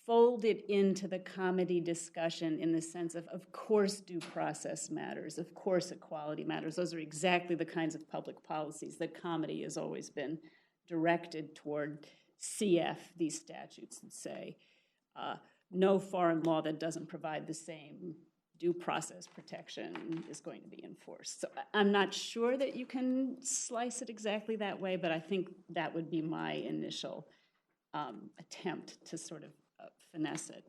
fold it into the comedy discussion in the sense of course due process matters, of course equality matters. Those are exactly the kinds of public policies that comedy has always been directed toward. CF these statutes and say no foreign law that doesn't provide the same due process protection is going to be enforced. So I'm not sure that you can slice it exactly that way, but I think that would be my initial attempt to sort of finesse it.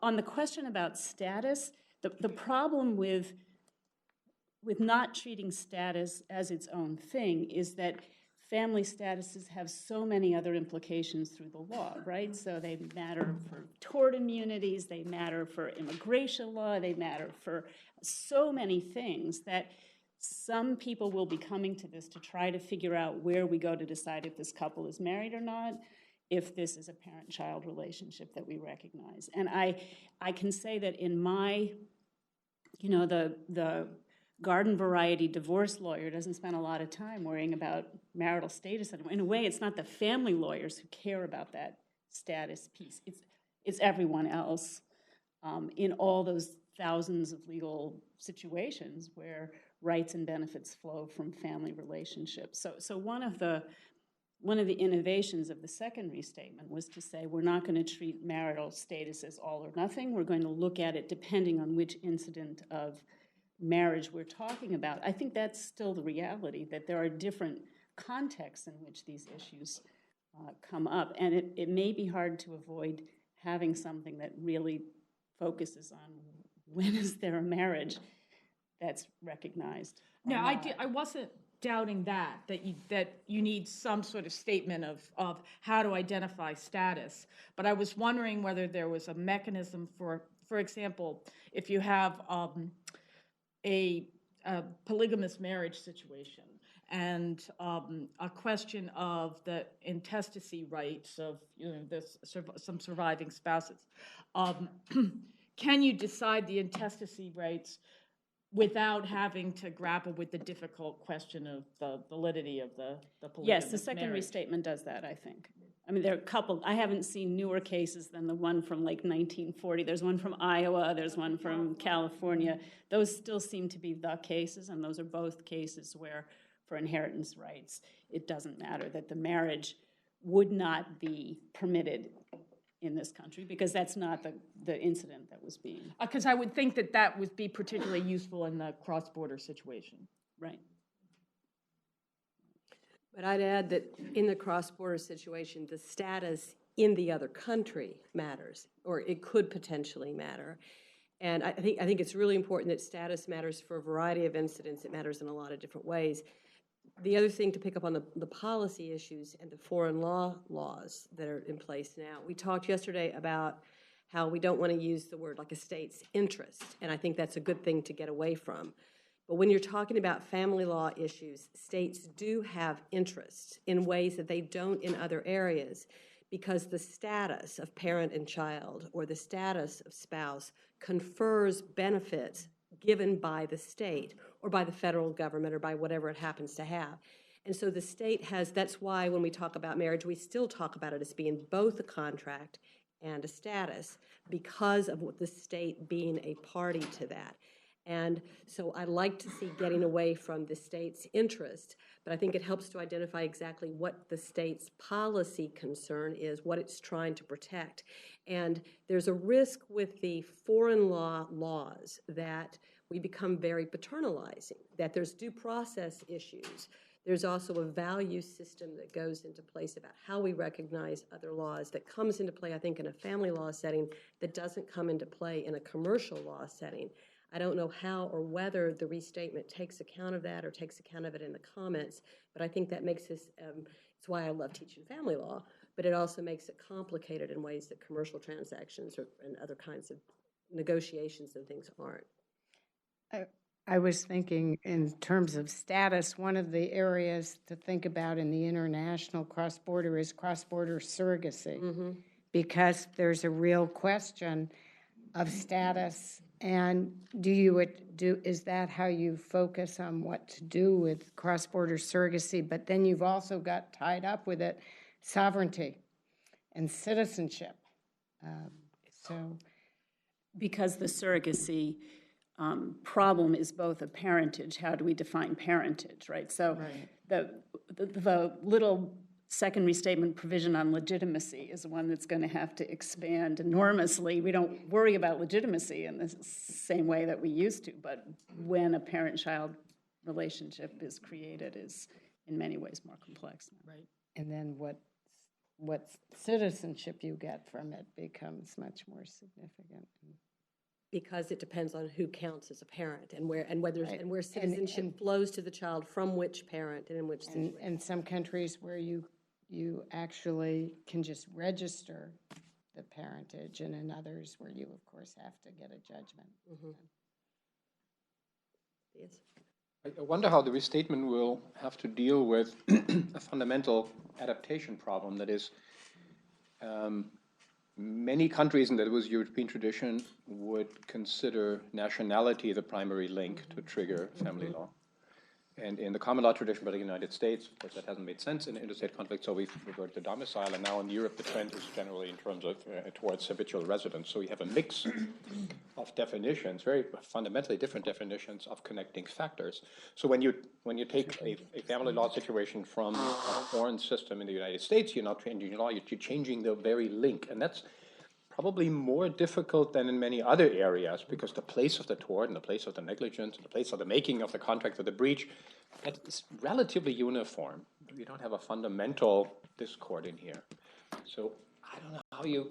On the question about status, the problem with not treating status as its own thing is that family statuses have so many other implications through the law, right? So they matter for tort immunities, they matter for immigration law, they matter for so many things that some people will be coming to this to try to figure out where we go to decide if this couple is married or not, if this is a parent-child relationship that we recognize. And I can say that in my, the garden variety divorce lawyer doesn't spend a lot of time worrying about marital status. In a way, it's not the family lawyers who care about that status piece. It's everyone else in all those thousands of legal situations where rights and benefits flow from family relationships. So one of the innovations of the second restatement was to say we're not going to treat marital status as all or nothing. We're going to look at it depending on which incident of marriage we're talking about. I think that's still the reality, that there are different contexts in which these issues come up. And it may be hard to avoid having something that really focuses on when is there a marriage that's recognized. No, I wasn't doubting that you need some sort of statement of how to identify status. But I was wondering whether there was a mechanism for example, if you have a polygamous marriage situation and a question of the intestacy rights of some surviving spouses, can you decide the intestacy rights without having to grapple with the difficult question of the validity of the polygamous Yes, the second marriage? restatement does that, I think. I mean, there are a couple. I haven't seen newer cases than the one from like 1940. There's one from Iowa. There's one from California. Those still seem to be the cases, and those are both cases where, for inheritance rights, it doesn't matter that the marriage would not be permitted in this country because that's not the incident that was being... Because I would think that would be particularly useful in the cross-border situation. Right. But I'd add that in the cross-border situation, the status in the other country matters, or it could potentially matter. And I think it's really important that status matters for a variety of incidents. It matters in a lot of different ways. The other thing to pick up on the policy issues and the foreign laws that are in place now. We talked yesterday about how we don't want to use the word like a state's interest, and I think that's a good thing to get away from. But when you're talking about family law issues, states do have interests in ways that they don't in other areas, because the status of parent and child or the status of spouse confers benefits given by the state or by the federal government or by whatever it happens to have. And so the state has, that's why when we talk about marriage, we still talk about it as being both a contract and a status, because of the state being a party to that. And so I like to see getting away from the state's interest, but I think it helps to identify exactly what the state's policy concern is, what it's trying to protect. And there's a risk with the foreign laws that we become very paternalizing, that there's due process issues. There's also a value system that goes into place about how we recognize other laws that comes into play, I think, in a family law setting that doesn't come into play in a commercial law setting. I don't know how or whether the restatement takes account of that or takes account of it in the comments, but I think that makes this, it's why I love teaching family law, but it also makes it complicated in ways that commercial transactions and other kinds of negotiations and things aren't. I was thinking in terms of status, one of the areas to think about in the international cross-border is cross-border surrogacy, because there's a real question of status. And is that how you focus on what to do with cross-border surrogacy? But then you've also got tied up with it sovereignty and citizenship. Because the surrogacy problem is both a parentage. How do we define parentage, right? So the little second restatement provision on legitimacy is one that's going to have to expand enormously. We don't worry about legitimacy in the same way that we used to, but when a parent-child relationship is created is in many ways more complex. Right. And then what citizenship you get from it becomes much more significant. Because it depends on who counts as a parent and where citizenship flows to the child from which parent and in which situation. And some countries where you actually can just register the parentage, and in others where you, of course, have to get a judgment. Yes. I wonder how the restatement will have to deal with a fundamental adaptation problem that is many countries, and that was European tradition, would consider nationality the primary link to trigger family law. And in the common law tradition by the United States, of course, that hasn't made sense in interstate conflict, so we've reverted to domicile. And now in Europe, the trend is generally in terms of towards habitual residence. So we have a mix of definitions, very fundamentally different definitions of connecting factors. So when you take a family law situation from a foreign system in the United States, you're not changing law, you're changing the very link. And that's probably more difficult than in many other areas, because the place of the tort and the place of the negligence and the place of the making of the contract or the breach, that is relatively uniform. We don't have a fundamental discord in here. So I don't know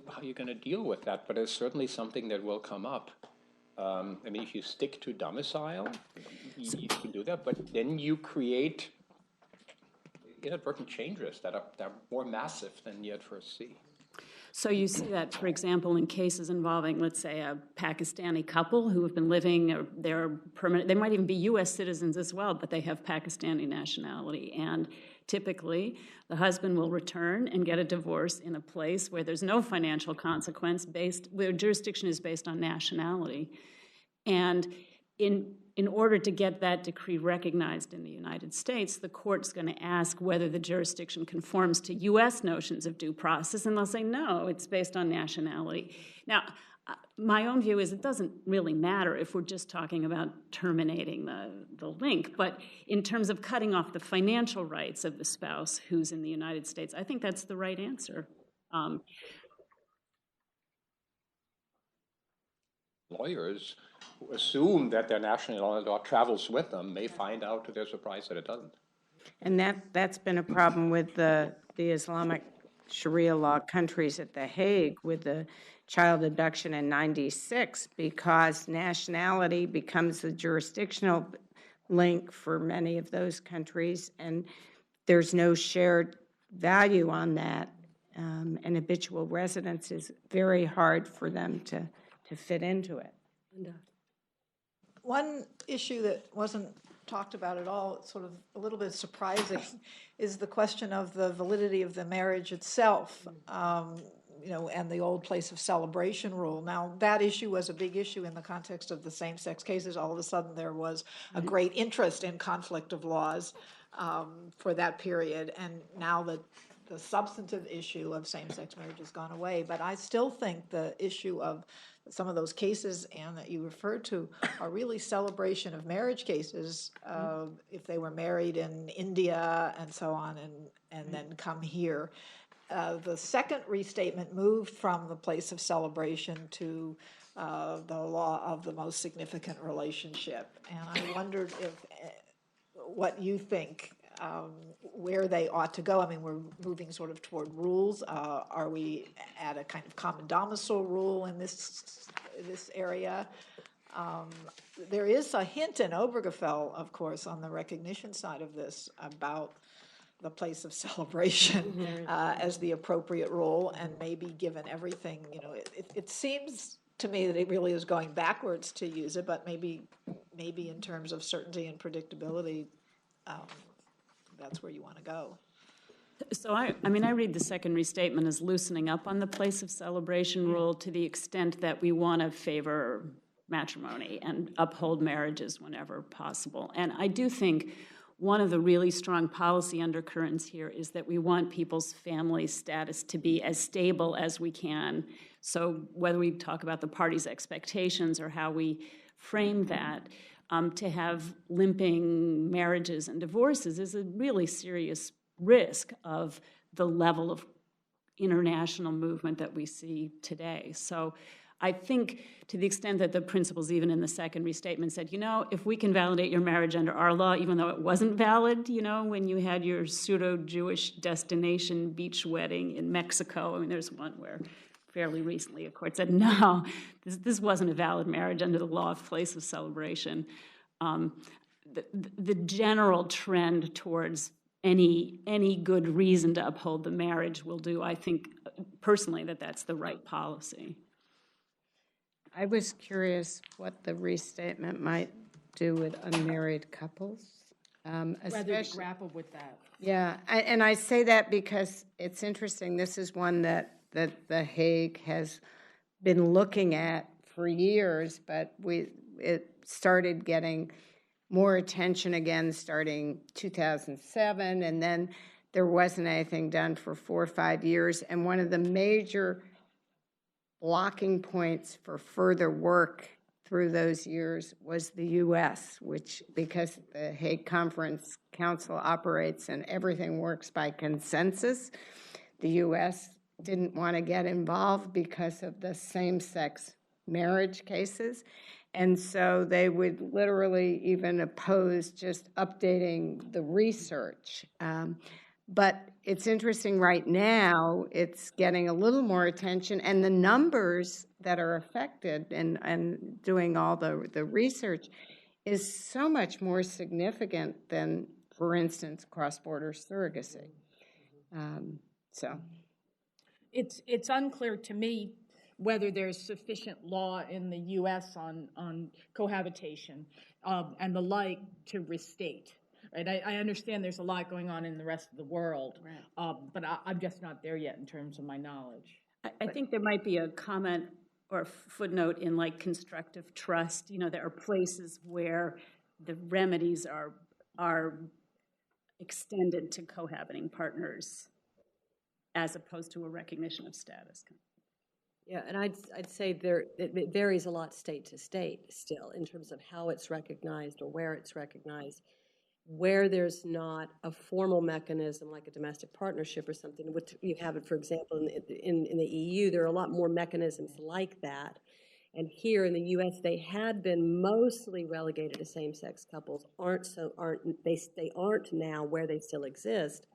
how you're going to deal with that, but it's certainly something that will come up. I mean, if you stick to domicile, you can do that, but then you create inadvertent changes that are more massive than you at first see. So you see that, for example, in cases involving, let's say, a Pakistani couple who have been living, they're permanent, they might even be U.S. citizens as well, but they have Pakistani nationality. And typically, the husband will return and get a divorce in a place where there's no financial consequence where jurisdiction is based on nationality. And in order to get that decree recognized in the United States, the court's going to ask whether the jurisdiction conforms to U.S. notions of due process, and they'll say, no, it's based on nationality. Now, my own view is it doesn't really matter if we're just talking about terminating the link, but in terms of cutting off the financial rights of the spouse who's in the United States, I think that's the right answer. Lawyers who assume that their national law travels with them may find out to their surprise that it doesn't. And that's been a problem with the Islamic Sharia law countries at the Hague with the child abduction in '96, because nationality becomes the jurisdictional link for many of those countries, and there's no shared value on that and habitual residence is very hard for them to fit into it. One issue that wasn't talked about at all, it's sort of a little bit surprising, is the question of the validity of the marriage itself, and the old place of celebration rule. Now, that issue was a big issue in the context of the same-sex cases. All of a sudden, there was a great interest in conflict of laws for that period, and now the substantive issue of same-sex marriage has gone away. But I still think the issue of some of those cases, Anne, that you referred to, are really celebration of marriage cases, if they were married in India and so on, and then come here. The second restatement moved from the place of celebration to the law of the most significant relationship. And I wondered what you think, where they ought to go. I mean, we're moving sort of toward rules. Are we at a kind of common domicile rule in this area? There is a hint in Obergefell, of course, on the recognition side of this about the place of celebration as the appropriate rule, and maybe given everything, it seems to me that it really is going backwards to use it, but maybe in terms of certainty and predictability, that's where you want to go. So I read the second restatement as loosening up on the place of celebration rule to the extent that we want to favor matrimony and uphold marriages whenever possible. And I do think one of the really strong policy undercurrents here is that we want people's family status to be as stable as we can. So whether we talk about the parties' expectations or how we frame that, to have limping marriages and divorces is a really serious risk of the level of international movement that we see today. So I think to the extent that the principles even in the second restatement said, if we can validate your marriage under our law, even though it wasn't valid, when you had your pseudo-Jewish destination beach wedding in Mexico, there's one where fairly recently a court said, no, this wasn't a valid marriage under the law of place of celebration. The general trend towards any good reason to uphold the marriage will do, I think, personally, that's the right policy. I was curious what the restatement might do with unmarried couples. Rather to grapple with that. Yeah, and I say that because it's interesting. This is one that the Hague has been looking at for years, but it started getting more attention again starting 2007, and then there wasn't anything done for 4 or 5 years. And one of the major blocking points for further work through those years was the U.S., which, because the Hague Conference Council operates and everything works by consensus, the U.S. didn't want to get involved because of the same-sex marriage cases. And so they would literally even oppose just updating the research. But it's interesting right now, it's getting a little more attention, and the numbers that are affected and doing all the research is so much more significant than, for instance, cross-border surrogacy. It's unclear to me whether there's sufficient law in the U.S. on cohabitation and the like to restate. Right? I understand there's a lot going on in the rest of the world, right. But I'm just not there yet in terms of my knowledge. I think there might be a comment or a footnote in constructive trust. There are places where the remedies are extended to cohabiting partners as opposed to a recognition of status. Yeah, and I'd say it varies a lot state to state still in terms of how it's recognized or where it's recognized. Where there's not a formal mechanism like a domestic partnership or something, which you have it, for example, in the EU, there are a lot more mechanisms like that. And here in the U.S., they had been mostly relegated to same-sex couples. They aren't now where they still exist.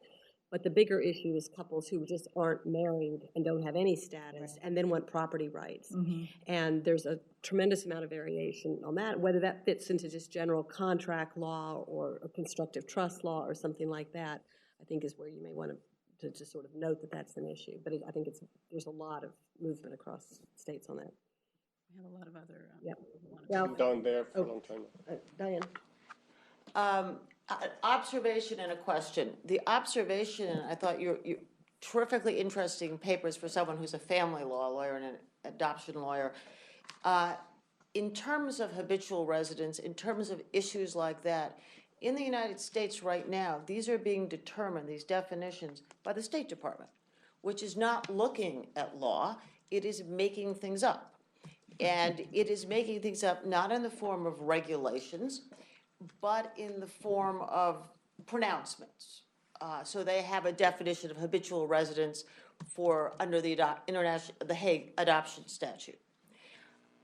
But the bigger issue is couples who just aren't married and don't have any status, right, and then want property rights. Mm-hmm. And there's a tremendous amount of variation on that, whether that fits into just general contract law or a constructive trust law or something like that, I think is where you may want to to sort of note that that's an issue. But I think there's a lot of movement across states on that. We have a lot of other. Yep. I'm down there for a long time. Diane. An observation and a question. The observation, I thought you terrifically interesting papers for someone who's a family law lawyer and an adoption lawyer. In terms of habitual residence, in terms of issues like that, in the United States right now, these are being determined, these definitions, by the State Department, which is not looking at law, it is making things up. And it is making things up not in the form of regulations, but in the form of pronouncements. So they have a definition of habitual residence for under the Hague adoption statute.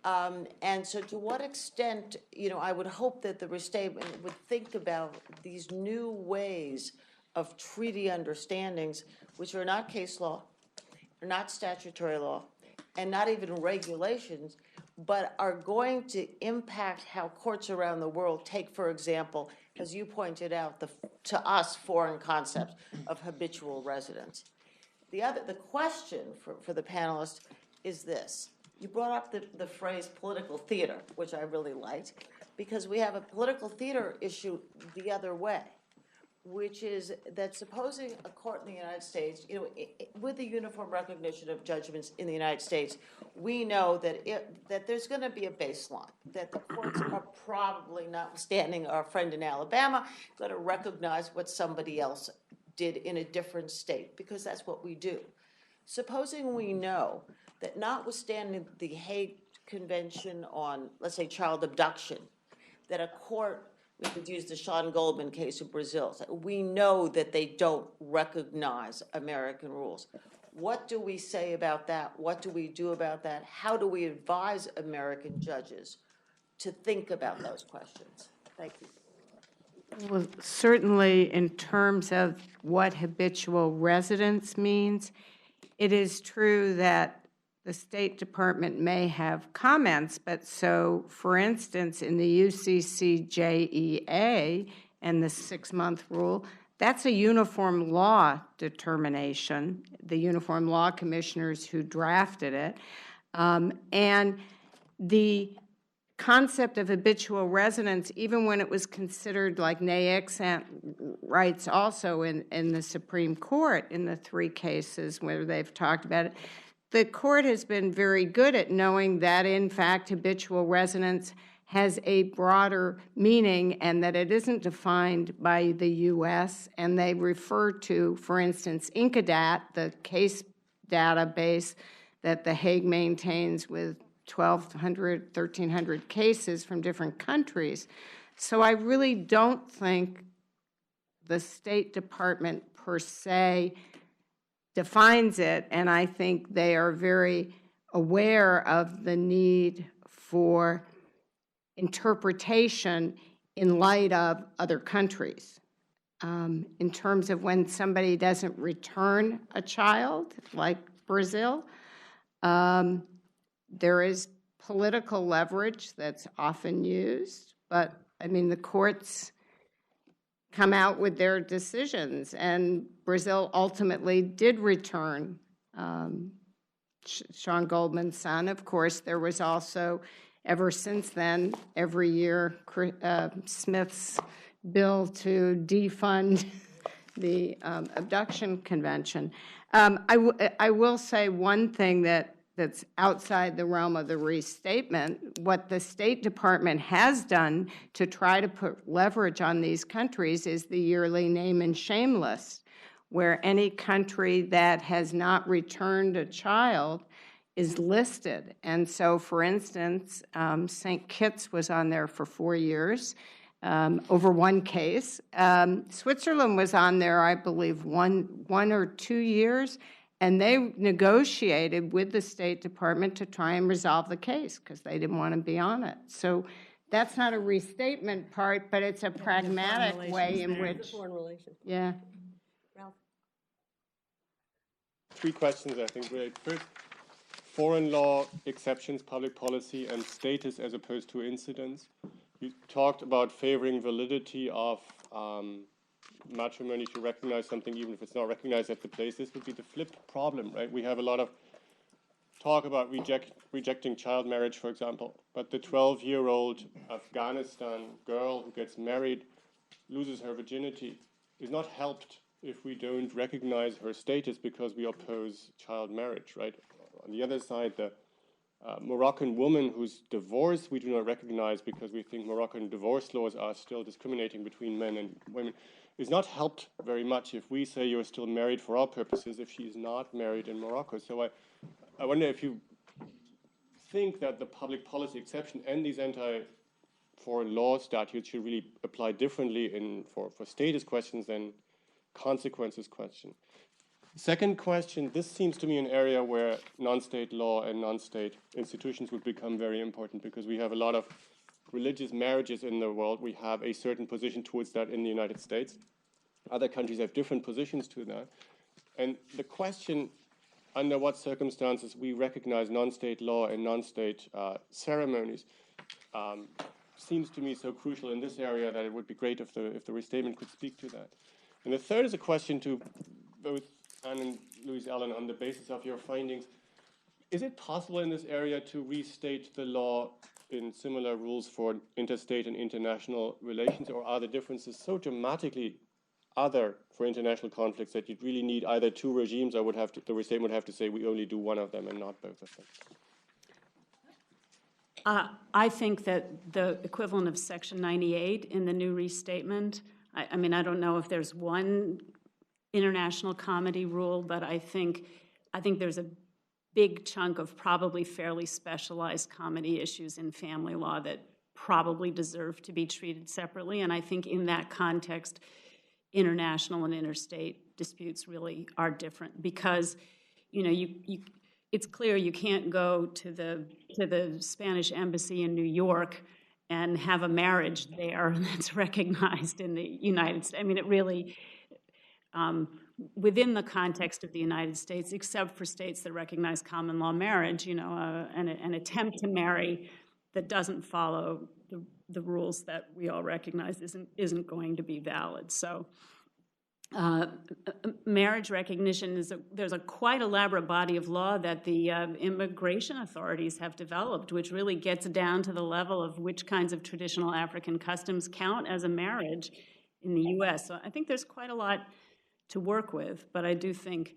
And so to what extent, I would hope that the restatement would think about these new ways of treaty understandings, which are not case law, are not statutory law, and not even regulations, but are going to impact how courts around the world take, for example, as you pointed out, to us, foreign concept of habitual residence. The question for the panelists is this. You brought up the phrase political theater, which I really liked, because we have a political theater issue the other way, which is that supposing a court in the United States, with the uniform recognition of judgments in the United States, we know that there's going to be a baseline, that the courts are probably, notwithstanding our friend in Alabama, going to recognize what somebody else did in a different state, because that's what we do. Supposing we know that notwithstanding the Hague Convention on, let's say, child abduction, that a court, we could use the Sean Goldman case in Brazil, we know that they don't recognize American rules. What do we say about that? What do we do about that? How do we advise American judges to think about those questions? Thank you. Well, certainly in terms of what habitual residence means, it is true that the State Department may have comments, but so, for instance, in the UCCJEA and the 6-month rule, that's a uniform law determination, the uniform law commissioners who drafted it. And the concept of habitual residence, even when it was considered like ne-extant rights also in the Supreme Court in the 3 cases where they've talked about it, the court has been very good at knowing that, in fact, habitual residence has a broader meaning and that it isn't defined by the U.S., and they refer to, for instance, INCADAT, the case database that the Hague maintains with 1,200, 1,300 cases from different countries. So I really don't think the State Department per se defines it, and I think they are very aware of the need for interpretation in light of other countries. In terms of when somebody doesn't return a child, like Brazil, there is political leverage that's often used, but I mean, the courts come out with their decisions, and Brazil ultimately did return Sean Goldman's son. Of course, there was also, ever since then, every year, Smith's bill to defund the abduction convention. I will say one thing that's outside the realm of the restatement. What the State Department has done to try to put leverage on these countries is the yearly name and shame list, where any country that has not returned a child is listed. And so, for instance, St. Kitts was on there for 4 years over one case. Switzerland was on there, I believe, one or 2 years, and they negotiated with the State Department to try and resolve the case because they didn't want to be on it. So that's not a restatement part, but it's a pragmatic way in which, Foreign relations. yeah. Ralph? 3 questions, I think, related. First, foreign law exceptions, public policy, and status as opposed to incidence. You talked about favoring validity of matrimony to recognize something even if it's not recognized at the place. This would be the flipped problem, right? We have a lot of talk about rejecting child marriage, for example, but the 12-year-old Afghanistan girl who gets married, loses her virginity, is not helped if we don't recognize her status because we oppose child marriage, right? On the other side, the Moroccan woman who's divorced, we do not recognize because we think Moroccan divorce laws are still discriminating between men and women, is not helped very much if we say you're still married for our purposes if she's not married in Morocco. So I wonder if you think that the public policy exception and these anti-foreign law statutes should really apply differently for status questions than consequences question. Second question, this seems to me an area where non-state law and non-state institutions would become very important because we have a lot of religious marriages in the world. We have a certain position towards that in the United States. Other countries have different positions to that. And the question, under what circumstances we recognize non-state law and non-state ceremonies, seems to me so crucial in this area that it would be great if the restatement could speak to that. And the third is a question to both Anne and Louise Allen on the basis of your findings. Is it possible in this area to restate the law in similar rules for interstate and international relations, or are the differences so dramatically other for international conflicts that you'd really need either two regimes, or the restatement would have to say we only do one of them and not both of them? I think that the equivalent of Section 98 in the new restatement, I mean, I don't know if there's one international comedy rule, but I think there's a big chunk of probably fairly specialized comedy issues in family law that probably deserve to be treated separately. And I think in that context, international and interstate disputes really are different because, it's clear you can't go to the Spanish embassy in New York and have a marriage there that's recognized in the United States. I mean, it really, within the context of the United States, except for states that recognize common law marriage, an attempt to marry that doesn't follow the rules that we all recognize isn't going to be valid. So marriage recognition there's a quite elaborate body of law that the immigration authorities have developed, which really gets down to the level of which kinds of traditional African customs count as a marriage in the U.S. So I think there's quite a lot to work with, but I do think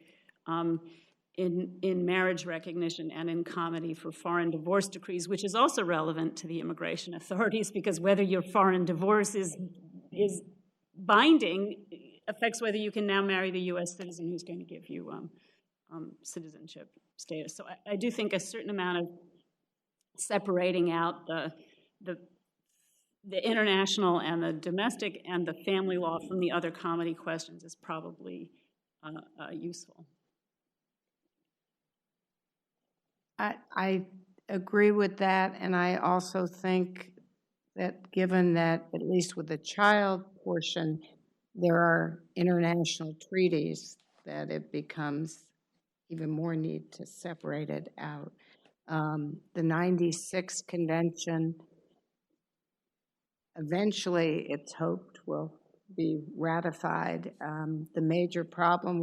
in marriage recognition and in comedy for foreign divorce decrees, which is also relevant to the immigration authorities, because whether your foreign divorce is binding affects whether you can now marry the U.S. citizen who's going to give you citizenship status. So I do think a certain amount of separating out the international and the domestic and the family law from the other comedy questions is probably useful. I agree with that, and I also think that given that, at least with the child portion, there are international treaties that it becomes even more need to separate it out. The 96 Convention, eventually it's hoped will be ratified. The major problem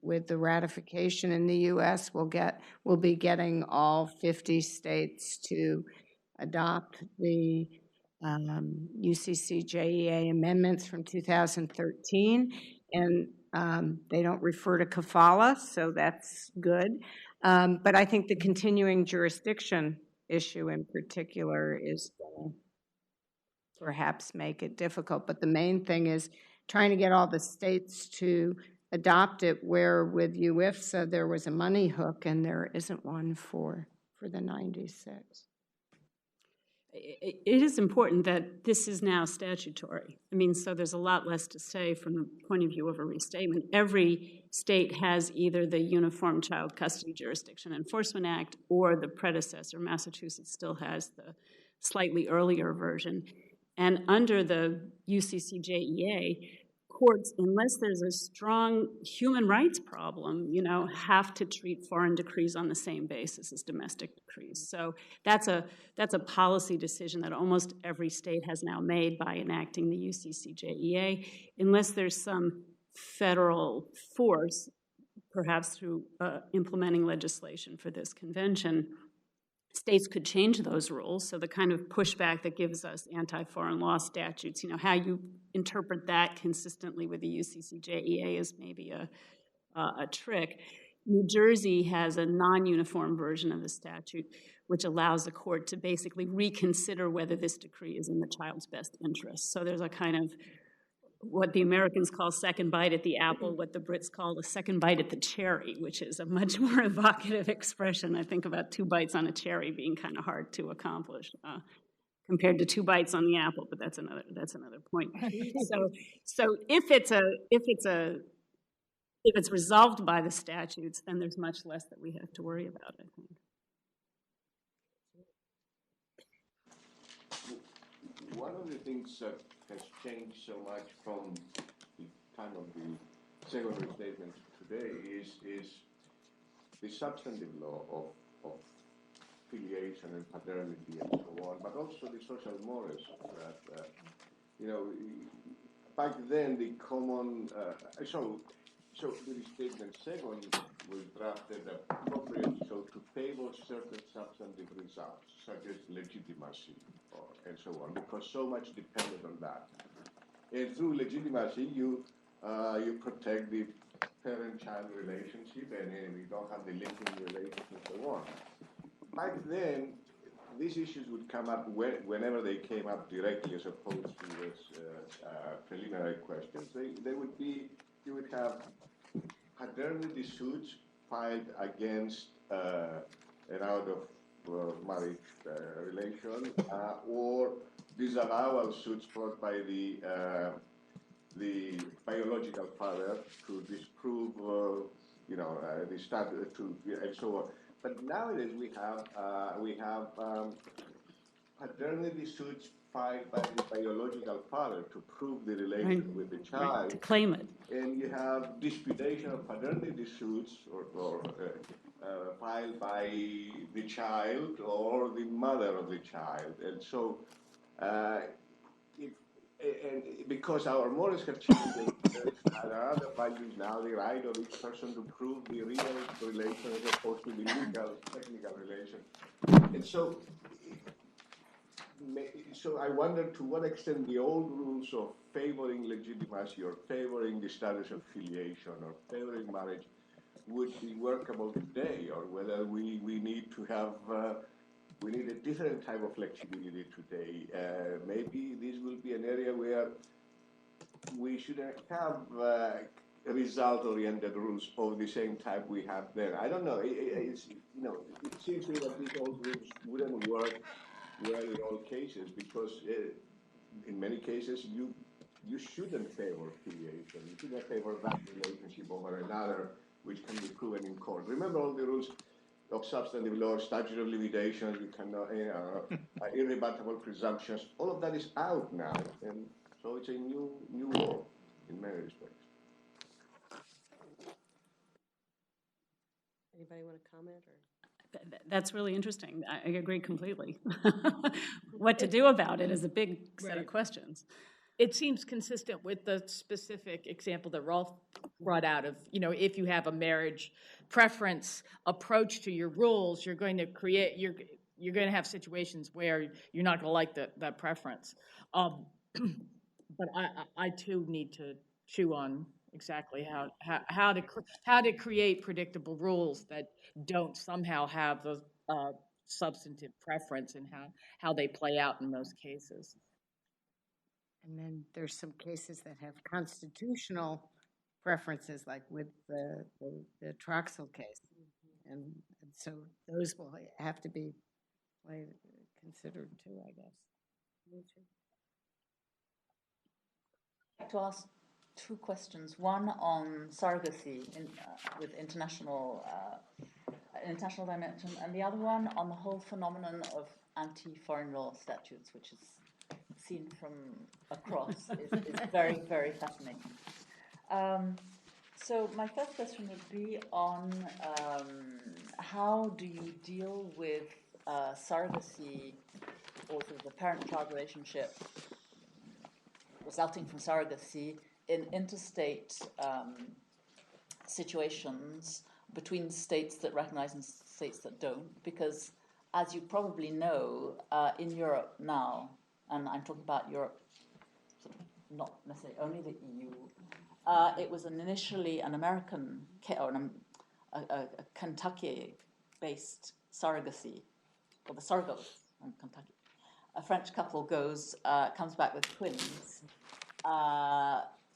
with the ratification in the U.S. will be getting all 50 states to adopt the UCCJEA amendments from 2013, and they don't refer to kafala, so that's good. But I think the continuing jurisdiction issue in particular is going to perhaps make it difficult. But the main thing is trying to get all the states to adopt it, where with UIFSA there was a money hook and there isn't one for the 96. It is important that this is now statutory. I mean, so there's a lot less to say from the point of view of a restatement. Every state has either the Uniform Child Custody Jurisdiction Enforcement Act or the predecessor. Massachusetts still has the slightly earlier version. And under the UCCJEA, courts, unless there's a strong human rights problem, have to treat foreign decrees on the same basis as domestic decrees. So that's a policy decision that almost every state has now made by enacting the UCCJEA, unless there's some federal force, perhaps through implementing legislation for this convention. States could change those rules, so the kind of pushback that gives us anti-foreign law statutes, how you interpret that consistently with the UCCJEA is maybe a trick. New Jersey has a non-uniform version of the statute, which allows the court to basically reconsider whether this decree is in the child's best interest. So there's a kind of what the Americans call second bite at the apple, what the Brits call a second bite at the cherry, which is a much more evocative expression. I think about 2 bites on a cherry being kind of hard to accomplish compared to 2 bites on the apple, but that's another point. So if it's resolved by the statutes, then there's much less that we have to worry about, I think. One of the things that has changed so much from the time of the second restatement today is the substantive law of filiation and paternity and so on, but also the social mores that, back then the common, so the restatement second was drafted appropriately so to favor certain substantive results, such as legitimacy and so on, because so much depended on that. And through legitimacy, you protect the parent-child relationship, and you don't have the linking relationship and so on. Back then, these issues would come up whenever they came up directly, as opposed to as preliminary questions. You would have paternity suits filed against an out-of-marriage relation, or disavowal suits brought by the biological father to disprove, the standard and so on. But nowadays we have paternity suits filed by the biological father to prove the relation with the child, to claim it. and you have disputation of paternity suits or filed by the child or the mother of the child, and so because our morals have changed, there are other values now, the right of each person to prove the real relation as opposed to the legal, technical relation. And so I wonder to what extent the old rules of favoring legitimacy or favoring the status of filiation or favoring marriage would be workable today, or whether we need to have we need a different type of flexibility today. Maybe this will be an area where we should have result-oriented rules of the same type we have then. I don't know. It seems to me that these old rules wouldn't work well in all cases, because in many cases you shouldn't favor filiation. You shouldn't favor that relationship over another, which can be proven in court. Remember all the rules of substantive law, statute of limitations, you cannot, irrebuttable presumptions. All of that is out now, and so it's a new world in many respects. Anybody want to comment? Or? That's really interesting. I agree completely. What to do about it is a big set of questions. It seems consistent with the specific example that Rolf brought out of, if you have a marriage preference approach to your rules, you're going to have situations where you're not going to like that preference. But I too need to chew on exactly how to create predictable rules that don't somehow have the substantive preference and how they play out in most cases. And then there's some cases that have constitutional preferences, like with the Troxel case. And so those will have to be considered too, I guess. I'd like to ask 2 questions. One on surrogacy with international dimension, and the other one on the whole phenomenon of anti-foreign law statutes, which seen from across is very, very fascinating. So my first question would be on how do you deal with surrogacy, or sort of the parent-child relationship resulting from surrogacy in interstate situations between states that recognize and states that don't, because as you probably know, in Europe now, and I'm talking about Europe, sort of not necessarily only the EU, it was initially an American, or a Kentucky-based surrogacy, or the surrogates in Kentucky. A French couple comes back with twins.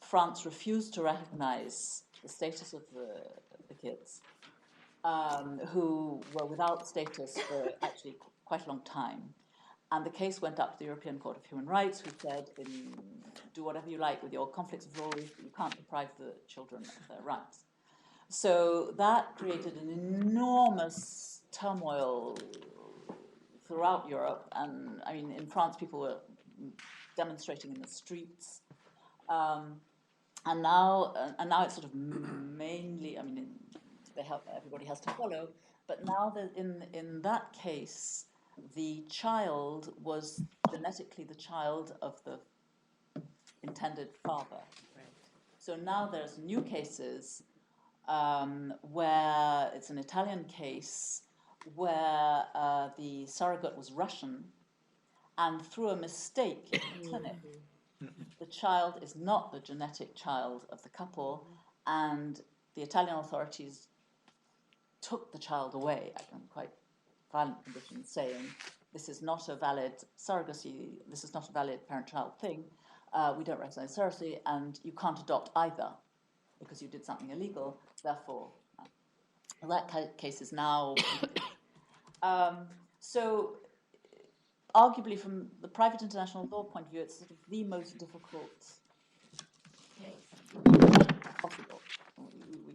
France refused to recognize the status of the kids, who were without status for actually quite a long time. And the case went up to the European Court of Human Rights, who said, do whatever you like with your conflicts of laws, but you can't deprive the children of their rights. So that created an enormous turmoil throughout Europe. And I mean, in France, people were demonstrating in the streets. And now it's sort of mainly, I mean, everybody has to follow, but now in that case, the child was genetically the child of the intended father. Right. So now there's new cases where it's an Italian case where the surrogate was Russian, and through a mistake in the clinic, the child is not the genetic child of the couple, and the Italian authorities took the child away in quite violent conditions, saying, this is not a valid surrogacy, this is not a valid parent-child thing, we don't recognize surrogacy, and you can't adopt either, because you did something illegal, therefore. That case is now... so, arguably, from the private international law point of view, it's sort of the most difficult case possible.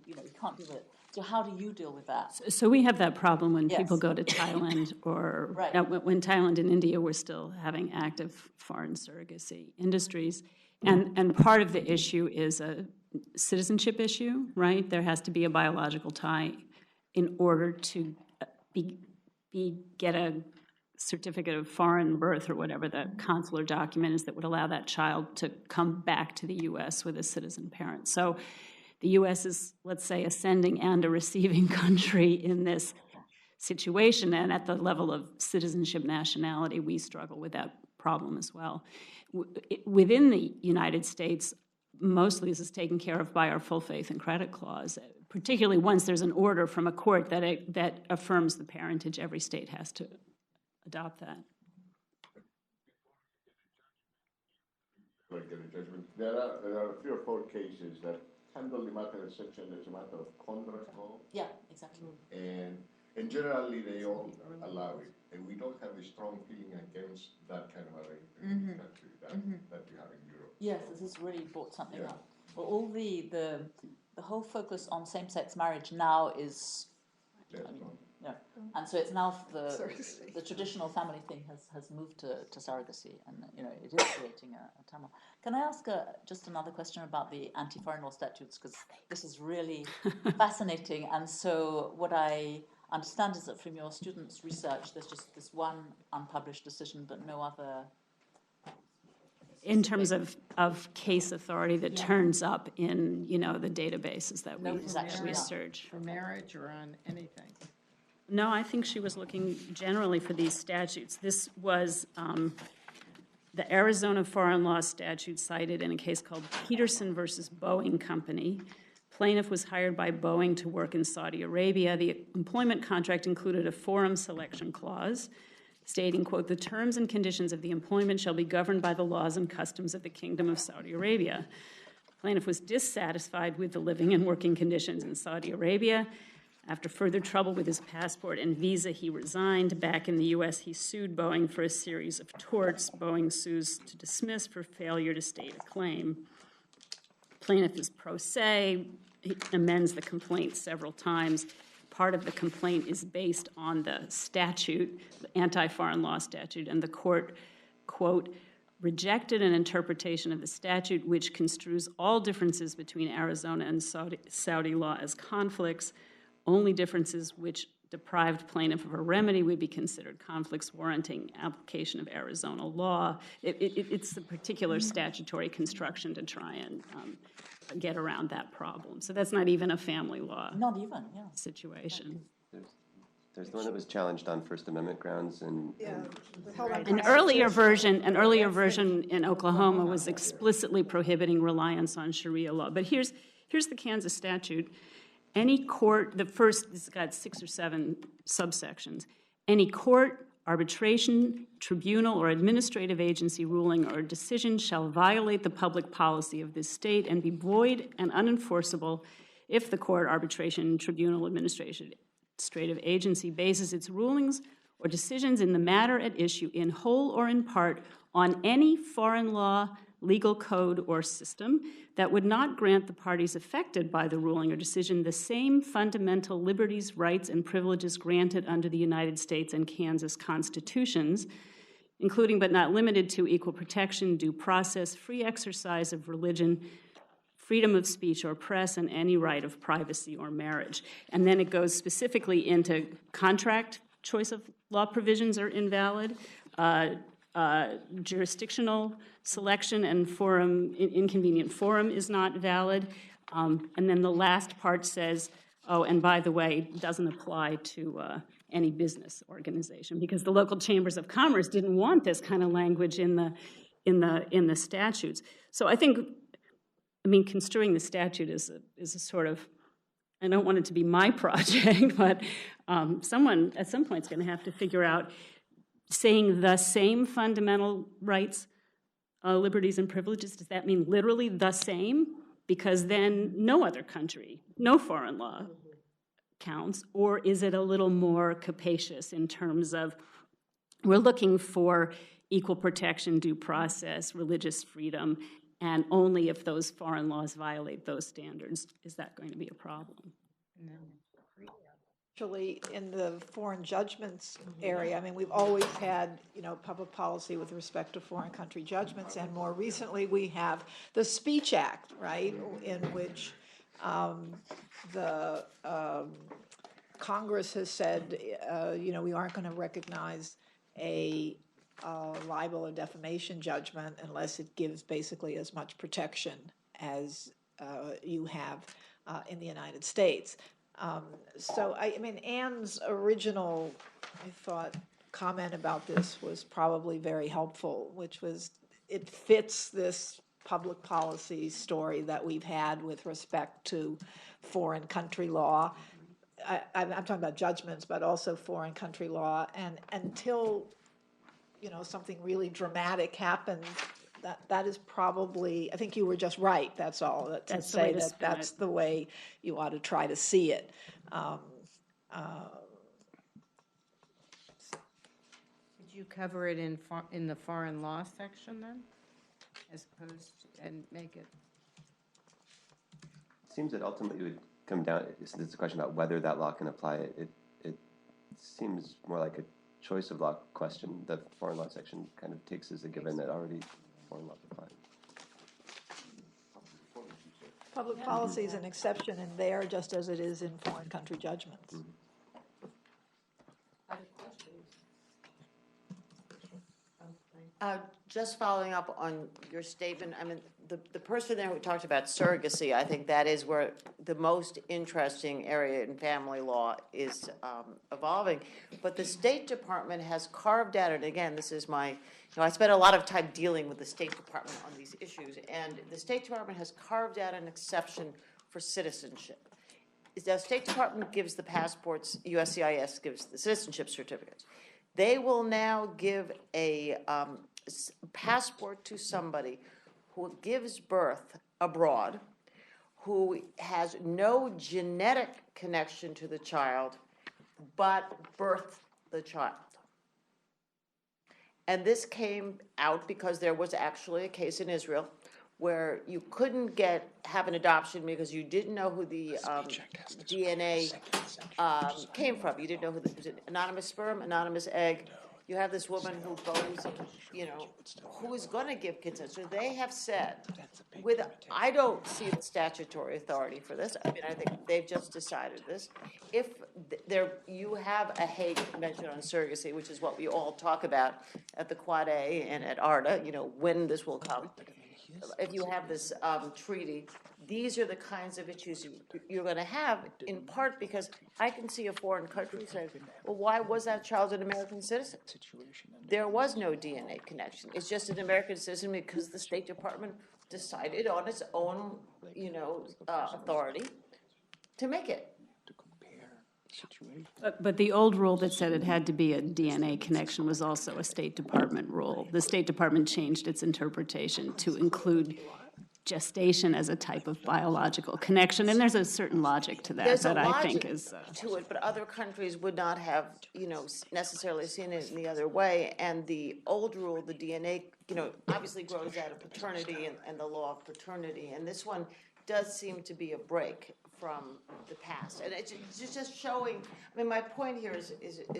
You can't deal with it. So how do you deal with that? So we have that problem when Yes. people go to Thailand, or Right. When Thailand and India were still having active foreign surrogacy industries. And part of the issue is a citizenship issue, right? There has to be a biological tie in order to get a certificate of foreign birth, or whatever the consular document is that would allow that child to come back to the U.S. with a citizen parent. So the U.S. is, let's say, a sending and a receiving country in this situation, and at the level of citizenship nationality, we struggle with that problem as well. Within the United States, mostly this is taken care of by our full faith and credit clause, particularly once there's an order from a court that affirms the parentage. Every state has to adopt that. There are 3 or 4 cases that handle the matter essentially as a matter of contract law. Yeah, exactly. And generally they all allow it. And we don't have a strong feeling against that kind of arrangement in the country that you have in Europe. Yes, this has really brought something up. Well, all the whole focus on same-sex marriage now is, and so it's now the traditional family thing has moved to surrogacy, and it is creating a turmoil. Can I ask just another question about the anti-foreign law statutes, because this is really fascinating. And so what I understand is that from your students' research, there's just this one unpublished decision, but no other. In terms of case authority that turns up in, the databases that we research. For marriage or on anything? No, I think she was looking generally for these statutes. This was the Arizona foreign law statute cited in a case called Peterson versus Boeing Company. Plaintiff was hired by Boeing to work in Saudi Arabia. The employment contract included a forum selection clause stating, quote, the terms and conditions of the employment shall be governed by the laws and customs of the Kingdom of Saudi Arabia. Plaintiff was dissatisfied with the living and working conditions in Saudi Arabia. After further trouble with his passport and visa, he resigned. Back in the U.S., he sued Boeing for a series of torts. Boeing sues to dismiss for failure to state a claim. Plaintiff is pro se. He amends the complaint several times. Part of the complaint is based on the statute, the anti-foreign law statute, and the court, quote, rejected an interpretation of the statute which construes all differences between Arizona and Saudi law as conflicts. Only differences which deprived plaintiff of a remedy would be considered conflicts warranting application of Arizona law. It's the particular statutory construction to try and get around that problem. So that's not even a family law Not even, yeah. situation. There's the one that was challenged on First Amendment grounds, and An earlier version in Oklahoma was explicitly prohibiting reliance on Sharia law. But here's the Kansas statute. Any court, this has got 6 or 7 subsections. Any court, arbitration, tribunal, or administrative agency ruling or decision shall violate the public policy of this state and be void and unenforceable if the court, arbitration, tribunal, administrative agency bases its rulings or decisions in the matter at issue in whole or in part on any foreign law, legal code, or system that would not grant the parties affected by the ruling or decision the same fundamental liberties, rights, and privileges granted under the United States and Kansas constitutions, including but not limited to equal protection, due process, free exercise of religion, freedom of speech or press, and any right of privacy or marriage. And then it goes specifically into contract choice of law provisions are invalid, jurisdictional selection and forum, inconvenient forum is not valid. And then the last part says, oh, and by the way, it doesn't apply to any business organization, because the local chambers of commerce didn't want this kind of language in the statutes. So I think, construing the statute is a sort of, I don't want it to be my project, but someone at some point is going to have to figure out, saying the same fundamental rights, liberties, and privileges, does that mean literally the same? Because then no other country, no foreign law counts. Or is it a little more capacious in terms of we're looking for equal protection, due process, religious freedom, and only if those foreign laws violate those standards is that going to be a problem? No. Actually, in the foreign judgments area, we've always had, public policy with respect to foreign country judgments, and more recently we have the Speech Act, right, in which the Congress has said, we aren't going to recognize a libel or defamation judgment unless it gives basically as much protection as you have in the United States. So, Anne's original, I thought, comment about this was probably very helpful, which was it fits this public policy story that we've had with respect to foreign country law. I'm talking about judgments, but also foreign country law. And until, something really dramatic happens, that is probably, I think you were just right, that's all. That's the way you ought to try to see it. Did you cover it in the foreign law section then, as opposed to, and make it? it seems that ultimately it would come down, since it's a question about whether that law can apply, it seems more like a choice of law question. The foreign law section kind of takes as a given that already foreign law applies. Public policy is an exception in there, just as it is in foreign country judgments. Just following up on your statement, the person there who talked about surrogacy, I think that is where the most interesting area in family law is evolving. But the State Department has carved out, and again, this is I spent a lot of time dealing with the State Department on these issues, and the State Department has carved out an exception for citizenship. The State Department gives the passports, USCIS gives the citizenship certificates. They will now give a passport to somebody who gives birth abroad, who has no genetic connection to the child, but birthed the child. And this came out because there was actually a case in Israel where you couldn't have an adoption because you didn't know who the DNA came from. You didn't know who was it anonymous sperm, anonymous egg. you have this woman who goes, who is going to give consent. So they have said, I don't see the statutory authority for this. I mean, I think they've just decided this. If you have a Hague Convention on Surrogacy, which is what we all talk about at the Quad A and at ARDA, when this will come. If you have this treaty, these are the kinds of issues you're going to have, in part because I can see a foreign country saying, well, why was that child an American citizen? There was no DNA connection. It's just an American citizen because the State Department decided on its own, authority to make it. But the old rule that said it had to be a DNA connection was also a State Department rule. The State Department changed its interpretation to include gestation as a type of biological connection, and there's a certain logic to that There's that a I think logic is to it, but other countries would not have, necessarily seen it in the other way. And the old rule, the DNA, obviously grows out of paternity and the law of paternity, and this one does seem to be a break from the past. And it's just showing, my point here is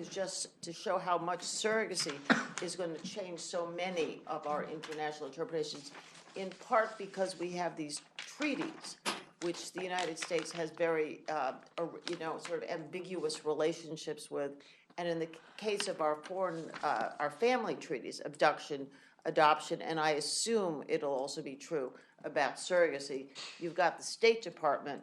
just to show how much surrogacy is going to change so many of our international interpretations, in part because we have these treaties, which the United States has very, sort of ambiguous relationships with. And in the case of our our family treaties, abduction, adoption, and I assume it'll also be true about surrogacy, you've got the State Department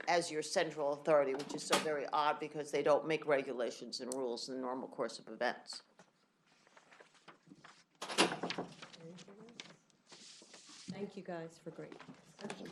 as your central authority, which is so very odd because they don't make regulations and rules in the normal course of events. Thank you guys for great discussion.